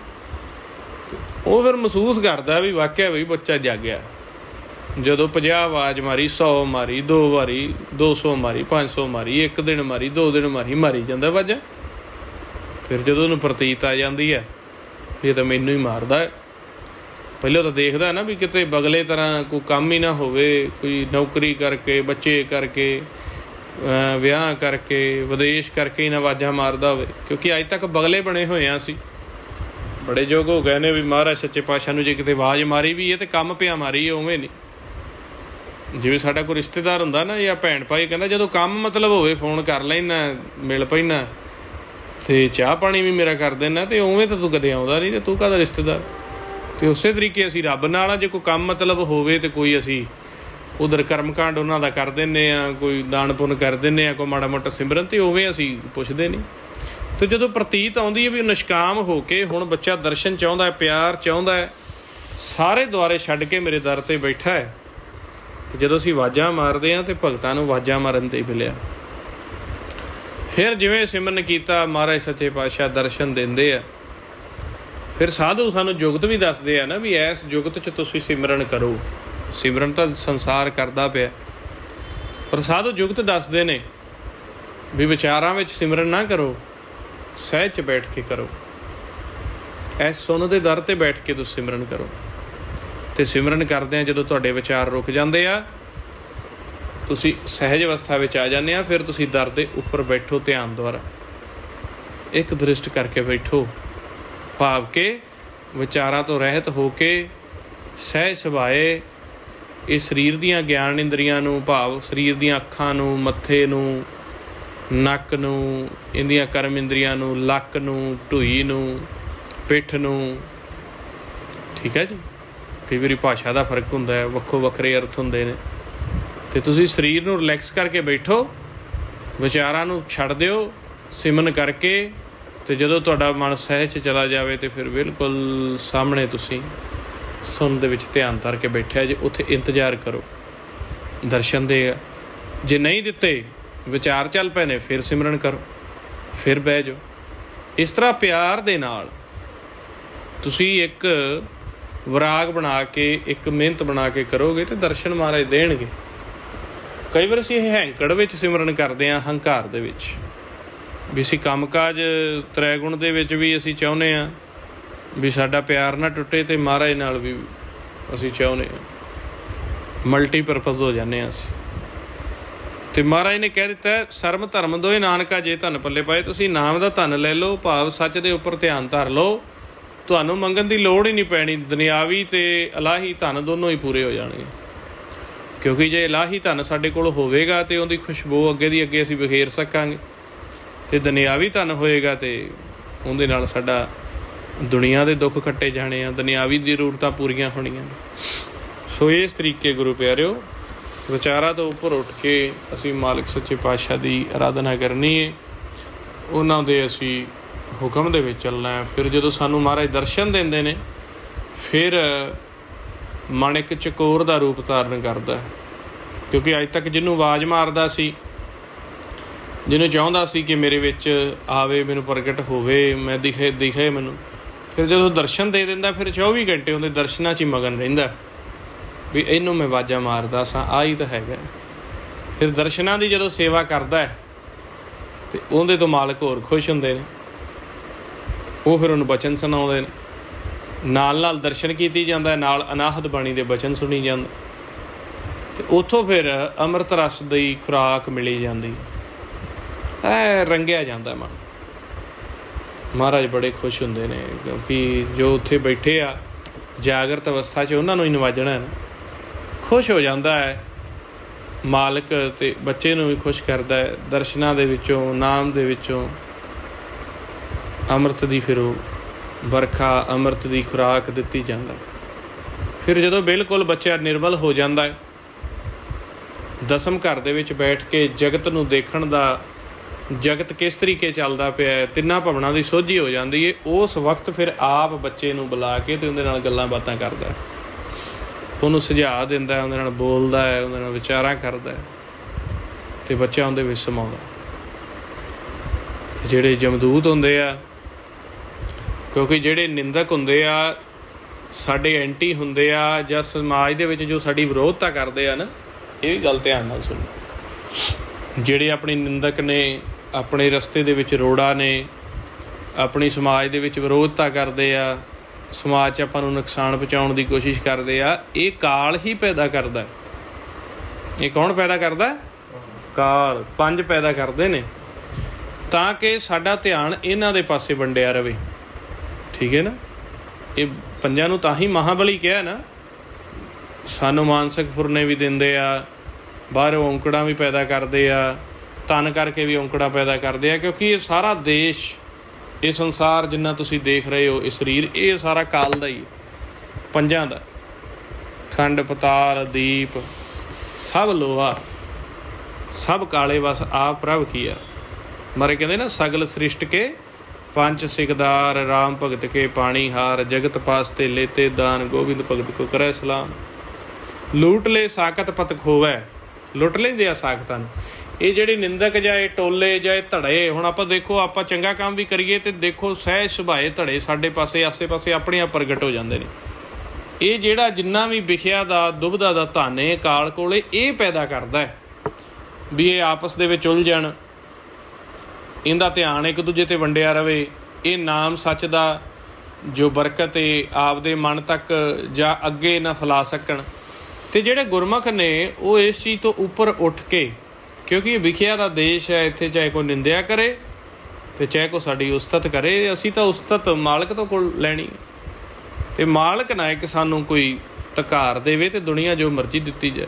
ਉਹ ਫਿਰ ਮਹਿਸੂਸ ਕਰਦਾ ਵੀ ਵਾਕਿਆ ਬਈ ਬੱਚਾ ਜਾਗਿਆ। ਜਦੋਂ 50 ਆਵਾਜ਼ ਮਾਰੀ, 100 ਮਾਰੀ, 2 ਵਾਰੀ, 200 ਮਾਰੀ, 500 ਮਾਰੀ, 1 ਦਿਨ ਮਾਰੀ, 2 ਦਿਨ ਮਾਰੀ ਜਾਂਦਾ ਆਵਾਜ਼ਾਂ। ਫਿਰ ਜਦੋਂ ਉਹਨੂੰ ਪ੍ਰਤੀਤ ਆ ਜਾਂਦੀ ਹੈ ਇਹ ਤਾਂ ਮੈਨੂੰ ਹੀ ਮਾਰਦਾ ਹੈ, ਪਹਿਲਾਂ ਤਾਂ ਦੇਖਦਾ ਨਾ ਵੀ ਕਿਤੇ ਬਗਲੇ ਤਰ੍ਹਾਂ ਕੋਈ ਕੰਮ ਹੀ ਨਾ ਹੋਵੇ, ਕੋਈ ਨੌਕਰੀ ਕਰਕੇ, ਬੱਚੇ ਕਰਕੇ, ਵਿਆਹ ਕਰਕੇ, ਵਿਦੇਸ਼ ਕਰਕੇ ਹੀ ਨਾ ਆਵਾਜ਼ਾਂ ਮਾਰਦਾ ਹੋਵੇ। ਕਿਉਂਕਿ ਅੱਜ ਤੱਕ ਬਗਲੇ ਬਣੇ ਹੋਏ ਹਾਂ ਅਸੀਂ, ਬੜੇ ਯੋਗ ਹੋ ਗਏ ਨੇ ਵੀ ਮਹਾਰਾਜ ਸੱਚੇ ਪਾਤਸ਼ਾਹ ਨੂੰ ਜੇ ਕਿਤੇ ਆਵਾਜ਼ ਮਾਰੀ ਵੀ ਇਹ ਤਾਂ ਕੰਮ ਪਿਆ ਮਾਰੀ, ਉਵੇਂ ਨਹੀਂ। ਜਿਵੇਂ ਸਾਡਾ ਕੋਈ ਰਿਸ਼ਤੇਦਾਰ ਹੁੰਦਾ ਨਾ ਜਾਂ ਭੈਣ ਭਾਈ, ਕਹਿੰਦਾ ਜਦੋਂ ਕੰਮ ਮਤਲਬ ਹੋਵੇ ਫੋਨ ਕਰ ਲੈਣਾ, ਮਿਲ ਪੈਣਾ, ਅਤੇ ਚਾਹ ਪਾਣੀ ਵੀ ਮੇਰਾ ਕਰ ਦੇਣਾ, ਅਤੇ ਉਵੇਂ ਤਾਂ ਤੂੰ ਕਦੇ ਆਉਂਦਾ ਨਹੀਂ, ਅਤੇ ਤੂੰ ਕਾਹਦਾ ਰਿਸ਼ਤੇਦਾਰ। ਅਤੇ ਉਸੇ ਤਰੀਕੇ ਅਸੀਂ ਰੱਬ ਨਾਲ ਆ, ਜੇ ਕੋਈ ਕੰਮ ਮਤਲਬ ਹੋਵੇ ਤਾਂ ਕੋਈ ਅਸੀਂ ਉਧਰ ਕਰਮਕਾਂਡ ਉਹਨਾਂ ਦਾ ਕਰ ਦਿੰਦੇ ਹਾਂ, ਕੋਈ ਦਾਨ ਪੁੰਨ ਕਰ ਦਿੰਦੇ ਹਾਂ, ਕੋਈ ਮਾੜਾ ਮੋਟਾ ਸਿਮਰਨ, ਅਤੇ ਉਵੇਂ ਅਸੀਂ ਪੁੱਛਦੇ ਨਹੀਂ। ਅਤੇ ਜਦੋਂ ਪ੍ਰਤੀਤ ਆਉਂਦੀ ਹੈ ਵੀ ਨਿਸ਼ਕਾਮ ਹੋ ਕੇ ਹੁਣ ਬੱਚਾ ਦਰਸ਼ਨ ਚਾਹੁੰਦਾ ਹੈ, ਪਿਆਰ ਚਾਹੁੰਦਾ ਹੈ, ਸਾਰੇ ਦੁਆਰੇ ਛੱਡ ਕੇ ਮੇਰੇ ਦਰ 'ਤੇ ਬੈਠਾ ਹੈ, ਤੇ ਜਦੋਂ ਅਸੀਂ ਆਵਾਜ਼ਾਂ ਮਾਰਦੇ ਹਾਂ ਤੇ ਭਗਤਾਂ ਨੂੰ ਆਵਾਜ਼ਾਂ ਮਾਰਨ 'ਤੇ ਮਿਲਿਆ। ਫਿਰ ਜਿਵੇਂ ਸਿਮਰਨ ਕੀਤਾ, ਮਹਾਰਾਜ ਸੱਚੇ ਪਾਤਸ਼ਾਹ ਦਰਸ਼ਨ ਦਿੰਦੇ ਆ। ਫਿਰ ਸਾਧੂ ਸਾਨੂੰ ਜੁਗਤ ਵੀ ਦੱਸਦੇ ਆ ਨਾ ਵੀ ਇਸ ਜੁਗਤ 'ਚ ਤੁਸੀਂ ਸਿਮਰਨ ਕਰੋ। ਸਿਮਰਨ ਤਾਂ ਸੰਸਾਰ ਕਰਦਾ ਪਿਆ, ਪਰ ਸਾਧੂ ਜੁਗਤ ਦੱਸਦੇ ਨੇ ਵੀ ਵਿਚਾਰਾਂ ਵਿੱਚ ਸਿਮਰਨ ਨਾ ਕਰੋ, ਸਹਿਜ 'ਚ ਬੈਠ ਕੇ ਕਰੋ। ਇਸ ਸੁਣ ਦੇ ਦਰ 'ਤੇ ਬੈਠ ਕੇ ਤੁਸੀਂ ਸਿਮਰਨ ਕਰੋ। ਅਤੇ ਸਿਮਰਨ ਕਰਦਿਆਂ ਜਦੋਂ ਤੁਹਾਡੇ ਵਿਚਾਰ ਰੁਕ ਜਾਂਦੇ ਆ, ਤੁਸੀਂ ਸਹਿਜ ਅਵਸਥਾ ਵਿੱਚ ਆ ਜਾਂਦੇ ਆ। ਫਿਰ ਤੁਸੀਂ ਦਰ ਦੇ ਉੱਪਰ ਬੈਠੋ, ਧਿਆਨ ਦੁਆਰਾ ਇੱਕ ਦ੍ਰਿਸ਼ਟ ਕਰਕੇ ਬੈਠੋ, ਭਾਵ ਕਿ ਵਿਚਾਰਾਂ ਤੋਂ ਰਹਿਤ ਹੋ ਕੇ ਸਹਿਜ ਸੁਭਾਏ ਇਹ ਸਰੀਰ ਦੀਆਂ ਗਿਆਨ ਇੰਦਰੀਆਂ ਨੂੰ, ਭਾਵ ਸਰੀਰ ਦੀਆਂ ਅੱਖਾਂ ਨੂੰ, ਮੱਥੇ ਨੂੰ, ਨੱਕ ਨੂੰ, ਇਹਦੀਆਂ ਕਰਮ ਇੰਦਰੀਆਂ ਨੂੰ, ਲੱਕ ਨੂੰ, ਢੂਈ ਨੂੰ, ਪਿੱਠ ਨੂੰ, ਠੀਕ ਹੈ ਜੀ। ਕਈ ਵਾਰੀ ਭਾਸ਼ਾ ਦਾ ਫਰਕ ਹੁੰਦਾ ਹੈ, ਵੱਖੋ ਵੱਖਰੇ ਅਰਥ ਹੁੰਦੇ ਨੇ। ਅਤੇ ਤੁਸੀਂ ਸਰੀਰ ਨੂੰ ਰਿਲੈਕਸ ਕਰਕੇ ਬੈਠੋ, ਵਿਚਾਰਾਂ ਨੂੰ ਛੱਡ ਦਿਓ ਸਿਮਰਨ ਕਰਕੇ। ਅਤੇ ਜਦੋਂ ਤੁਹਾਡਾ ਮਨ ਸਹਿਜ 'ਚ ਚਲਾ ਜਾਵੇ ਤਾਂ ਫਿਰ ਬਿਲਕੁਲ ਸਾਹਮਣੇ ਤੁਸੀਂ ਸੁਣ ਦੇ ਵਿੱਚ ਧਿਆਨ ਧਰ ਕੇ ਬੈਠਿਆ ਜੇ, ਉੱਥੇ ਇੰਤਜ਼ਾਰ ਕਰੋ ਦਰਸ਼ਨ ਦੇ। ਜੇ ਨਹੀਂ ਦਿੱਤੇ, ਵਿਚਾਰ ਚੱਲ ਪਏ ਨੇ, ਫਿਰ ਸਿਮਰਨ ਕਰੋ, ਫਿਰ ਬਹਿ ਜਾਓ। ਇਸ ਤਰ੍ਹਾਂ ਪਿਆਰ ਦੇ ਨਾਲ ਤੁਸੀਂ ਇੱਕ ਵਿਰਾਗ ਬਣਾ ਕੇ, ਇੱਕ ਮਿਹਨਤ ਬਣਾ ਕੇ ਕਰੋਗੇ ਤਾਂ ਦਰਸ਼ਨ ਮਹਾਰਾਜ ਦੇਣਗੇ। ਕਈ ਵਾਰ ਅਸੀਂ ਹੈਂਕੜ ਵਿੱਚ ਸਿਮਰਨ ਕਰਦੇ ਹਾਂ, ਹੰਕਾਰ ਦੇ ਵਿੱਚ ਵੀ ਅਸੀਂ ਕੰਮਕਾਜ ਤ੍ਰੈਗੁਣ ਦੇ ਵਿੱਚ ਵੀ ਅਸੀਂ ਚਾਹੁੰਦੇ ਹਾਂ ਵੀ ਸਾਡਾ ਪਿਆਰ ਨਾ ਟੁੱਟੇ, ਅਤੇ ਮਹਾਰਾਜ ਨਾਲ ਵੀ ਅਸੀਂ ਚਾਹੁੰਦੇ ਹਾਂ, ਮਲਟੀਪਰਪਜ਼ ਹੋ ਜਾਂਦੇ ਹਾਂ ਅਸੀਂ। ਅਤੇ ਮਹਾਰਾਜ ਨੇ ਕਹਿ ਦਿੱਤਾ, ਸਰਮ ਧਰਮ ਦੋਏ ਨਾਨਕਾ ਜੇ ਧਨ ਪੱਲੇ ਪਾਏ। ਤੁਸੀਂ ਨਾਮ ਦਾ ਧਨ ਲੈ ਲਓ, ਭਾਵ ਸੱਚ ਦੇ ਉੱਪਰ ਧਿਆਨ ਧਰ ਲਓ, ਤੁਹਾਨੂੰ ਮੰਗਣ ਦੀ ਲੋੜ ਹੀ ਨਹੀਂ ਪੈਣੀ। ਦੁਨਿਆਵੀ ਅਤੇ ਇਲਾਹੀ ਧਨ ਦੋਨੋਂ ਹੀ ਪੂਰੇ ਹੋ ਜਾਣਗੇ। ਕਿਉਂਕਿ ਜੇ ਇਲਾਹੀ ਧਨ ਸਾਡੇ ਕੋਲ ਹੋਵੇਗਾ ਤਾਂ ਉਹਦੀ ਖੁਸ਼ਬੂ ਅੱਗੇ ਦੀ ਅੱਗੇ ਅਸੀਂ ਬਿਖੇਰ ਸਕਾਂਗੇ, ਅਤੇ ਦੁਨਿਆਵੀ ਧਨ ਹੋਏਗਾ ਅਤੇ ਉਹਦੇ ਨਾਲ ਸਾਡਾ ਦੁਨੀਆ ਦੇ ਦੁੱਖ ਕੱਟੇ ਜਾਣੇ ਆ, ਦੁਨਿਆਵੀ ਜ਼ਰੂਰਤਾਂ ਪੂਰੀਆਂ ਹੋਣੀਆਂ। ਸੋ ਇਸ ਤਰੀਕੇ ਗੁਰੂ ਪਿਆਰਿਓ, ਵਿਚਾਰਾਂ ਤੋਂ ਉੱਪਰ ਉੱਠ ਕੇ ਅਸੀਂ ਮਾਲਕ ਸੱਚੇ ਪਾਤਸ਼ਾਹ ਦੀ ਆਰਾਧਨਾ ਕਰਨੀ ਹੈ, ਉਹਨਾਂ ਦੇ ਅਸੀਂ ਹੁਕਮ ਦੇ ਵਿੱਚ ਚੱਲਣਾ ਹੈ। ਫਿਰ ਜਦੋਂ ਸਾਨੂੰ ਮਹਾਰਾਜ ਦਰਸ਼ਨ ਦਿੰਦੇ ਨੇ, ਫਿਰ ਮਨ ਇੱਕ ਚਕੋਰ ਦਾ ਰੂਪ ਧਾਰਨ ਕਰਦਾ। ਕਿਉਂਕਿ ਅੱਜ ਤੱਕ ਜਿਹਨੂੰ ਆਵਾਜ਼ ਮਾਰਦਾ ਸੀ, ਜਿਹਨੂੰ ਚਾਹੁੰਦਾ ਸੀ ਕਿ ਮੇਰੇ ਵਿੱਚ ਆਵੇ, ਮੈਨੂੰ ਪ੍ਰਗਟ ਹੋਵੇ, ਮੈਂ ਦਿਖੇ ਮੈਨੂੰ, ਫਿਰ ਜਦੋਂ ਦਰਸ਼ਨ ਦੇ ਦਿੰਦਾ, ਫਿਰ 24 ਘੰਟੇ ਉਹਦੇ ਦਰਸ਼ਨਾਂ 'ਚ ਹੀ ਮਗਨ ਰਹਿੰਦਾ ਵੀ ਇਹਨੂੰ ਮੈਂ ਆਵਾਜ਼ਾਂ ਮਾਰਦਾ ਸਾਂ, ਆਹ ਹੀ ਤਾਂ ਹੈਗਾ। ਫਿਰ ਦਰਸ਼ਨਾਂ ਦੀ ਜਦੋਂ ਸੇਵਾ ਕਰਦਾ ਹੈ ਅਤੇ ਉਹਦੇ ਤੋਂ ਮਾਲਕ ਹੋਰ ਖੁਸ਼ ਹੁੰਦੇ ਨੇ, ਉਹ ਫਿਰ ਉਹਨੂੰ ਬਚਨ ਸੁਣਾਉਂਦੇ ਨੇ, ਨਾਲ ਨਾਲ ਦਰਸ਼ਨ ਕੀਤੀ ਜਾਂਦਾ, ਨਾਲ ਅਨਾਹਤ ਬਾਣੀ ਦੇ ਬਚਨ ਸੁਣੀ ਜਾਂਦੇ, ਅਤੇ ਉੱਥੋਂ ਫਿਰ ਅੰਮ੍ਰਿਤ ਰਸ ਦੀ ਖੁਰਾਕ ਮਿਲੀ ਜਾਂਦੀ, ਰੰਗਿਆ ਜਾਂਦਾ ਮਨ। ਮਹਾਰਾਜ ਬੜੇ ਖੁਸ਼ ਹੁੰਦੇ ਨੇ, ਕਿਉਂਕਿ ਜੋ ਉੱਥੇ ਬੈਠੇ ਆ ਜਾਗਰਤ ਅਵਸਥਾ 'ਚ ਉਹਨਾਂ ਨੂੰ ਹੀ ਨਵਾਜਣਾ ਹੈ ਨਾ। ਖੁਸ਼ ਹੋ ਜਾਂਦਾ ਹੈ ਮਾਲਕ, ਅਤੇ ਬੱਚੇ ਨੂੰ ਵੀ ਖੁਸ਼ ਕਰਦਾ ਹੈ। ਦਰਸ਼ਨਾਂ ਦੇ ਵਿੱਚੋਂ, ਨਾਮ ਦੇ ਵਿੱਚੋਂ ਅੰਮ੍ਰਿਤ ਦੀ ਫਿਰ ਉਹ ਵਰਖਾ, ਅੰਮ੍ਰਿਤ ਦੀ ਖੁਰਾਕ ਦਿੱਤੀ ਜਾਂਦਾ। ਫਿਰ ਜਦੋਂ ਬਿਲਕੁਲ ਬੱਚਾ ਨਿਰਮਲ ਹੋ ਜਾਂਦਾ ਹੈ, ਦਸਮ ਘਰ ਦੇ ਵਿੱਚ ਬੈਠ ਕੇ ਜਗਤ ਨੂੰ ਦੇਖਣ ਦਾ, ਜਗਤ ਕਿਸ ਤਰੀਕੇ ਚੱਲਦਾ ਪਿਆ, ਤਿੰਨਾਂ ਭਵਨਾਂ ਦੀ ਸੋਝੀ ਹੋ ਜਾਂਦੀ ਹੈ। ਉਸ ਵਕਤ ਫਿਰ ਆਪ ਬੱਚੇ ਨੂੰ ਬੁਲਾ ਕੇ ਅਤੇ ਉਹਦੇ ਨਾਲ ਗੱਲਾਂ ਬਾਤਾਂ ਕਰਦਾ, ਉਹਨੂੰ ਸੁਝਾਅ ਦਿੰਦਾ, ਉਹਦੇ ਨਾਲ ਬੋਲਦਾ ਹੈ, ਉਹਦੇ ਨਾਲ ਵਿਚਾਰਾਂ ਕਰਦਾ, ਅਤੇ ਬੱਚਾ ਉਹਦੇ ਵਿੱਚ ਸਮਾਉਂਦਾ। ਅਤੇ ਜਿਹੜੇ ਜਮਦੂਤ ਹੁੰਦੇ ਆ, ਕਿਉਂਕਿ ਜਿਹੜੇ ਨਿੰਦਕ ਹੁੰਦੇ ਆ, ਸਾਡੇ ਐਂਟੀ ਹੁੰਦੇ ਆ, ਜਾਂ ਸਮਾਜ ਦੇ ਵਿੱਚ ਜੋ ਸਾਡੀ ਵਿਰੋਧਤਾ ਕਰਦੇ ਆ ਨਾ, ਇਹ ਵੀ ਗੱਲ ਧਿਆਨ ਨਾਲ ਸੁਣੋ। ਜਿਹੜੇ ਆਪਣੇ ਨਿੰਦਕ ਨੇ, ਆਪਣੇ ਰਸਤੇ ਦੇ ਵਿੱਚ ਰੋੜਾ ਨੇ, ਆਪਣੀ ਸਮਾਜ ਦੇ ਵਿੱਚ ਵਿਰੋਧਤਾ ਕਰਦੇ ਆ, ਸਮਾਜ 'ਚ ਆਪਾਂ ਨੂੰ ਨੁਕਸਾਨ ਪਹੁੰਚਾਉਣ ਦੀ ਕੋਸ਼ਿਸ਼ ਕਰਦੇ ਆ, ਇਹ ਕਾਲ ਹੀ ਪੈਦਾ ਕਰਦਾ। ਇਹ ਕੌਣ ਪੈਦਾ ਕਰਦਾ? ਕਾਲ। ਪੰਜ ਪੈਦਾ ਕਰਦੇ ਨੇ, ਤਾਂ ਕਿ ਸਾਡਾ ਧਿਆਨ ਇਹਨਾਂ ਦੇ ਪਾਸੇ ਵੰਡਿਆ ਰਹੇ। ਠੀਕ ਹੈ ਨਾ। ਇਹ ਪੰਜਾਂ ਨੂੰ ਤਾਂ ਹੀ ਮਹਾਬਲੀ ਕਿਹਾ ਨਾ। ਸਾਨੂੰ ਮਾਨਸਿਕ ਫੁਰਨੇ ਵੀ ਦਿੰਦੇ ਆ, ਬਾਹਰੋਂ ਔਂਕੜਾਂ ਵੀ ਪੈਦਾ ਕਰਦੇ ਆ, ਤਨ ਕਰਕੇ ਵੀ ਔਂਕੜਾਂ ਪੈਦਾ ਕਰਦੇ ਆ, ਕਿਉਂਕਿ ਇਹ ਸਾਰਾ ਦੇਸ਼, ਇਹ ਸੰਸਾਰ ਜਿੰਨਾ ਤੁਸੀਂ ਦੇਖ ਰਹੇ ਹੋ, ਇਹ ਸਰੀਰ, ਇਹ ਸਾਰਾ ਕਾਲ ਦਾ ਹੀ, ਪੰਜਾਂ ਦਾ। ਖੰਡ ਪਤਾਲ ਦੀਪ ਸਭ ਲੋਹਾ, ਸਭ ਕਾਲੇ ਬਸ ਆਪ ਪ੍ਰਭ ਕੀਆ। ਮਾਰੇ ਕਹਿੰਦੇ ਨਾ, ਸਗਲ ਸ੍ਰਿਸ਼ਟ ਕੇ ਪੰਚ ਸਿਕਦਾਰ, ਰਾਮ ਭਗਤ ਕੇ ਪਾਣੀ ਹਾਰ, ਜਗਤ ਪਾਸਤੇ ਲੇਤੇ ਦਾਨ, ਗੋਬਿੰਦ ਭਗਤ ਕੋ ਕਰੈ ਸਲਾਮ। ਲੂਟ ਲੈ ਸਾਕਤ ਪਤ ਖੋਵੈ, ਲੁੱਟ ਲੈਂਦੇ ਆ ਸਾਕਤਾਂ ਨੂੰ। ਇਹ ਜਿਹੜੇ ਨਿੰਦਕ ਜਾਂ ਇਹ ਟੋਲੇ ਜਾਂ ਇਹ ਧੜੇ, ਹੁਣ ਆਪਾਂ ਦੇਖੋ ਆਪਾਂ ਚੰਗਾ ਕੰਮ ਵੀ ਕਰੀਏ ਤੇ ਦੇਖੋ ਸਹਿਜ ਸੁਭਾਏ ਧੜੇ ਸਾਡੇ ਪਾਸੇ ਆਸੇ ਪਾਸੇ ਆਪਣੇ ਆਪ ਪ੍ਰਗਟ ਹੋ ਜਾਂਦੇ ਨੇ। ਇਹ ਜਿਹੜਾ ਜਿੰਨਾ ਵੀ ਵਿਖਿਆ ਦਾ ਦੁਬਦਾ ਦਾ ਧਨ ਇਹ ਕਾਲ ਕੋਲੇ ਇਹ ਪੈਦਾ ਕਰਦਾ ਹੈ ਵੀ ਇਹ ਆਪਸ ਦੇ ਵਿੱਚ ਉਲਝਣ, ਇਹਦਾ ਧਿਆਨ ਇੱਕ ਦੂਜੇ 'ਤੇ ਵੰਡਿਆ ਰਵੇ। ਇਹ ਨਾਮ ਸੱਚ ਦਾ ਜੋ ਬਰਕਤ ਹੈ ਆਪਦੇ ਮਨ ਤੱਕ ਜਾਂ ਅੱਗੇ ਨਾ ਫੈਲਾ ਸਕਣ। ਅਤੇ ਜਿਹੜੇ ਗੁਰਮੁਖ ਨੇ ਉਹ ਇਸ ਚੀਜ਼ ਤੋਂ ਉੱਪਰ ਉੱਠ ਕੇ, ਕਿਉਂਕਿ ਇਹ ਵਿਖਿਆ ਦਾ ਦੇਸ਼ ਹੈ, ਇੱਥੇ ਚਾਹੇ ਕੋਈ ਨਿੰਦਿਆ ਕਰੇ ਅਤੇ ਚਾਹੇ ਕੋਈ ਸਾਡੀ ਉਸਤਤ ਕਰੇ, ਅਸੀਂ ਤਾਂ ਉਸਤਤ ਮਾਲਕ ਤੋਂ ਕੋਲ ਲੈਣੀ। ਅਤੇ ਮਾਲਕ ਨਾ ਇੱਕ ਸਾਨੂੰ ਕੋਈ ਧਕਾਰ ਦੇਵੇ ਅਤੇ ਦੁਨੀਆ ਜੋ ਮਰਜ਼ੀ ਦਿੱਤੀ ਜਾਏ।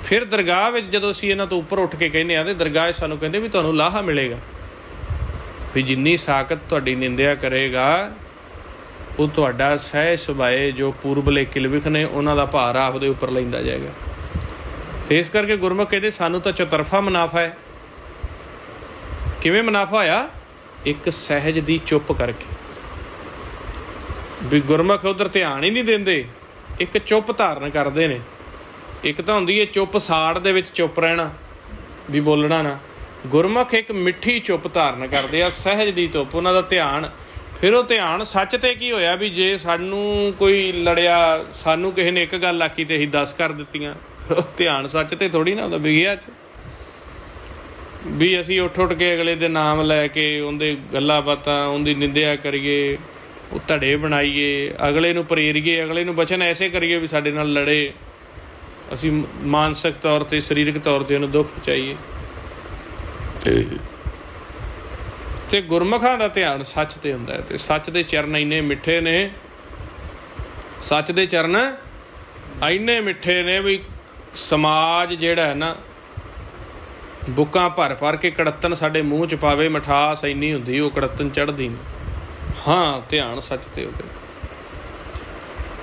ਫਿਰ ਦਰਗਾਹ ਵਿੱਚ ਜਦੋਂ ਅਸੀਂ ਇਹਨਾਂ ਤੋਂ ਉੱਪਰ ਉੱਠ ਕੇ ਕਹਿੰਦੇ ਹਾਂ, ਅਤੇ ਦਰਗਾਹ ਸਾਨੂੰ ਕਹਿੰਦੇ ਵੀ ਤੁਹਾਨੂੰ ਲਾਹਾ ਮਿਲੇਗਾ, ਵੀ ਜਿੰਨੀ ਸਾਕਤ ਤੁਹਾਡੀ ਨਿੰਦਿਆ ਕਰੇਗਾ ਉਹ ਤੁਹਾਡਾ ਸਹਿ ਸੁਭਾਏ ਜੋ ਪੂਰਬਲੇ ਕਿਲਵਿਖ ਨੇ ਉਹਨਾਂ ਦਾ ਭਾਰ ਆਪਦੇ ਉੱਪਰ ਲੈਂਦਾ ਜਾਏਗਾ। ਅਤੇ ਇਸ ਕਰਕੇ ਗੁਰਮੁਖ ਕਹਿੰਦੇ ਸਾਨੂੰ ਤਾਂ ਚੌਤਰਫਾ ਮੁਨਾਫਾ ਹੈ। ਕਿਵੇਂ ਮੁਨਾਫਾ ਹੋਇਆ? ਇੱਕ ਸਹਿਜ ਦੀ ਚੁੱਪ ਕਰਕੇ, ਵੀ ਗੁਰਮੁਖ ਉੱਧਰ ਧਿਆਨ ਹੀ ਨਹੀਂ ਦਿੰਦੇ, ਇੱਕ ਚੁੱਪ ਧਾਰਨ ਕਰਦੇ ਨੇ। ਇੱਕ ਤਾਂ ਹੁੰਦੀ ਹੈ ਚੁੱਪ ਸਾੜ ਦੇ ਵਿੱਚ ਚੁੱਪ ਰਹਿਣਾ, ਵੀ ਬੋਲਣਾ ਨਾ। ਗੁਰਮੁਖ ਇੱਕ ਮਿੱਠੀ ਚੁੱਪ ਧਾਰਨ ਕਰਦੇ ਆ, ਸਹਿਜ ਦੀ ਚੁੱਪ, ਉਹਨਾਂ ਦਾ ਧਿਆਨ। ਫਿਰ ਉਹ ਧਿਆਨ ਸੱਚ 'ਤੇ ਕੀ ਹੋਇਆ ਵੀ ਜੇ ਸਾਨੂੰ ਕੋਈ ਲੜਿਆ, ਸਾਨੂੰ ਕਿਸੇ ਨੇ ਇੱਕ ਗੱਲ ਆਖੀ ਅਤੇ ਅਸੀਂ 10 ਕਰ ਦਿੱਤੀਆਂ, ਉਹ ਧਿਆਨ ਸੱਚ 'ਤੇ ਥੋੜ੍ਹੀ ਨਾ ਹੁੰਦਾ ਵਿਗਿਆ 'ਚ। ਵੀ ਅਸੀਂ ਉੱਠ ਉੱਠ ਕੇ ਅਗਲੇ ਦੇ ਨਾਮ ਲੈ ਕੇ ਉਹਦੇ ਗੱਲਾਂ ਬਾਤਾਂ, ਉਹਦੀ ਨਿੰਦਿਆ ਕਰੀਏ, ਉਹ ਧੜੇ ਬਣਾਈਏ, ਅਗਲੇ ਨੂੰ ਪ੍ਰੇਰੀਏ, ਅਗਲੇ ਨੂੰ ਬਚਨ ਐਸੇ ਕਰੀਏ ਵੀ ਸਾਡੇ ਨਾਲ ਲੜੇ, ਅਸੀਂ ਮਾਨਸਿਕ ਤੌਰ 'ਤੇ ਸਰੀਰਕ ਤੌਰ 'ਤੇ ਉਹਨੂੰ ਦੁੱਖ ਪਹੁੰਚਾਈਏ। ਅਤੇ ਗੁਰਮੁਖਾਂ ਦਾ ਧਿਆਨ ਸੱਚ 'ਤੇ ਹੁੰਦਾ ਹੈ। ਅਤੇ ਸੱਚ ਦੇ ਚਰਨ ਇੰਨੇ ਮਿੱਠੇ ਨੇ, ਸੱਚ ਦੇ ਚਰਨ ਇੰਨੇ ਮਿੱਠੇ ਨੇ ਵੀ ਸਮਾਜ ਜਿਹੜਾ ਹੈ ਨਾ, ਬੁੱਕਾਂ ਭਰ ਭਰ ਕੇ ਕੜੱਤਨ ਸਾਡੇ ਮੂੰਹ 'ਚ ਪਾਵੇ, ਮਿਠਾਸ ਇੰਨੀ ਹੁੰਦੀ ਉਹ ਕੜੱਤਨ ਚੜ੍ਹਦੀ ਨਹੀਂ। ਹਾਂ, ਧਿਆਨ ਸੱਚ 'ਤੇ ਹੋਵੇ।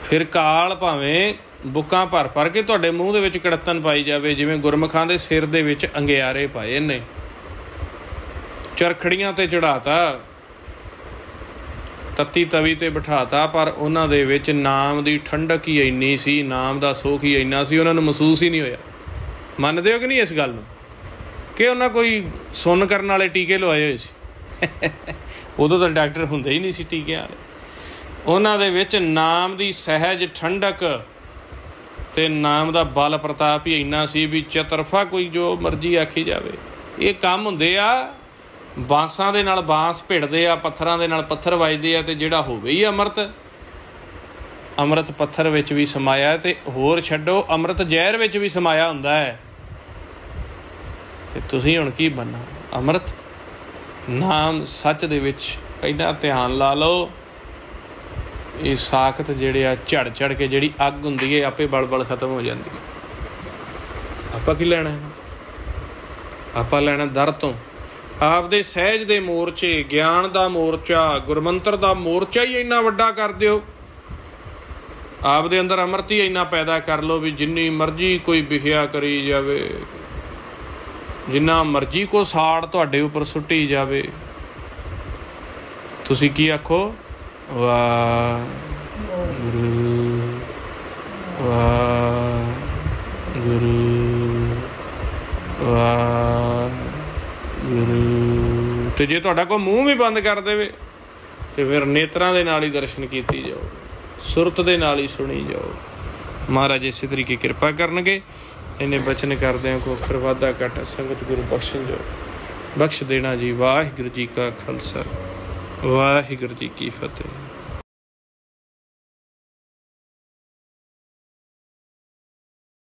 ਫਿਰ ਕਾਲ ਭਾਵੇਂ ਬੁੱਕਾਂ ਭਰ ਭਰ ਕੇ ਤੁਹਾਡੇ ਮੂੰਹ ਦੇ ਵਿੱਚ ਕੜੱਤਨ ਪਾਈ ਜਾਵੇ, ਜਿਵੇਂ ਗੁਰਮੁਖਾਂ ਦੇ ਸਿਰ ਦੇ ਵਿੱਚ ਅੰਗਿਆਰੇ ਪਾਏ ਨੇ, ਚਰਖੜੀਆਂ 'ਤੇ ਚੜ੍ਹਾਤਾ, ਤੱਤੀ ਤਵੀ 'ਤੇ ਬਿਠਾਤਾ, ਪਰ ਉਹਨਾਂ ਦੇ ਵਿੱਚ ਨਾਮ ਦੀ ਠੰਡਕ ਹੀ ਇੰਨੀ ਸੀ, ਨਾਮ ਦਾ ਸੁੱਖ ਹੀ ਇੰਨਾ ਸੀ, ਉਹਨਾਂ ਨੂੰ ਮਹਿਸੂਸ ਹੀ ਨਹੀਂ ਹੋਇਆ। ਮੰਨਦੇ ਹੋ ਕਿ ਨਹੀਂ ਇਸ ਗੱਲ ਨੂੰ? ਕਿ ਉਹਨਾਂ ਕੋਈ ਸੁੰਨ ਕਰਨ ਵਾਲੇ ਟੀਕੇ ਲਵਾਏ ਹੋਏ ਸੀ? ਉਦੋਂ ਤਾਂ ਡਾਕਟਰ ਹੁੰਦੇ ਹੀ ਨਹੀਂ ਸੀ ਟੀਕਿਆਂ ਵਾਲੇ। ਉਹਨਾਂ ਦੇ ਵਿੱਚ ਨਾਮ ਦੀ ਸਹਿਜ ਠੰਡਕ ਅਤੇ ਨਾਮ ਦਾ ਬਲ ਪ੍ਰਤਾਪ ਹੀ ਇੰਨਾ ਸੀ ਵੀ ਚਤਰਫਾ ਕੋਈ ਜੋ ਮਰਜ਼ੀ ਆਖੀ ਜਾਵੇ। ਇਹ ਕੰਮ ਹੁੰਦੇ ਆ, ਬਾਂਸਾਂ ਦੇ ਨਾਲ ਬਾਂਸ ਭਿੜਦੇ ਆ, ਪੱਥਰਾਂ ਦੇ ਨਾਲ ਪੱਥਰ ਵੱਜਦੇ ਆ, ਅਤੇ ਜਿਹੜਾ ਹੋਵੇ ਹੀ ਅੰਮ੍ਰਿਤ। ਅੰਮ੍ਰਿਤ ਪੱਥਰ ਵਿੱਚ ਵੀ ਸਮਾਇਆ, ਅਤੇ ਹੋਰ ਛੱਡੋ ਅੰਮ੍ਰਿਤ ਜ਼ਹਿਰ ਵਿੱਚ ਵੀ ਸਮਾਇਆ ਹੁੰਦਾ ਹੈ। ਅਤੇ ਤੁਸੀਂ ਹੁਣ ਕੀ ਬਣਨਾ? ਅੰਮ੍ਰਿਤ ਨਾਮ ਸੱਚ ਦੇ ਵਿੱਚ ਇੰਨਾ ਧਿਆਨ ਲਾ ਲਓ, ਇਹ ਸਾਖਤ ਜਿਹੜੇ ਆ ਝੜ ਝੜ ਕੇ ਜਿਹੜੀ ਅੱਗ ਹੁੰਦੀ ਹੈ ਆਪੇ ਬਲ ਬਲ ਖਤਮ ਹੋ ਜਾਂਦੀ। ਆਪਾਂ ਕੀ ਲੈਣਾ? ਆਪਾਂ ਲੈਣਾ ਦਰ ਤੋਂ। ਆਪਦੇ ਸਹਿਜ ਦੇ ਮੋਰਚੇ, ਗਿਆਨ ਦਾ ਮੋਰਚਾ, ਗੁਰਮੰਤਰ ਦਾ ਮੋਰਚਾ ਹੀ ਇੰਨਾ ਵੱਡਾ ਕਰ ਦਿਓ। ਆਪਦੇ ਅੰਦਰ ਅੰਮ੍ਰਿਤ ਹੀ ਇੰਨਾ ਪੈਦਾ ਕਰ ਲਓ ਵੀ ਜਿੰਨੀ ਮਰਜ਼ੀ ਕੋਈ ਵਿਖਿਆ ਕਰੀ ਜਾਵੇ, ਜਿੰਨਾ ਮਰਜ਼ੀ ਕੋ ਸਾੜ ਤੁਹਾਡੇ ਉੱਪਰ ਸੁੱਟੀ ਜਾਵੇ, ਤੁਸੀਂ ਕੀ ਆਖੋ? ਵਾਹਿਗੁਰੂ ਵਾਹਿਗੁਰੂ ਵਾਹਿਗੁਰੂ। ਅਤੇ ਜੇ ਤੁਹਾਡਾ ਕੋਈ ਮੂੰਹ ਵੀ ਬੰਦ ਕਰ ਦੇਵੇ ਅਤੇ ਫਿਰ ਨੇਤਰਾਂ ਦੇ ਨਾਲ ਹੀ ਦਰਸ਼ਨ ਕੀਤੀ ਜਾਓ, ਸੁਰਤ ਦੇ ਨਾਲ ਹੀ ਸੁਣੀ ਜਾਓ। ਮਹਾਰਾਜ ਇਸੇ ਤਰੀਕੇ ਕਿਰਪਾ ਕਰਨਗੇ। ਇੰਨੇ ਬਚਨ ਕਰਦਿਆਂ ਕੋ ਅਖਰ ਵਾਧਾ ਘਾਟਾ ਸੰਗਤ ਗੁਰੂ ਬਖਸ਼ਣ ਜਾਓ, ਬਖਸ਼ ਦੇਣਾ ਜੀ। ਵਾਹਿਗੁਰੂ ਜੀ ਕਾ ਖਾਲਸਾ, ਵਾਹਿਗੁਰੂ ਜੀ ਕੀ ਫਤਿਹ।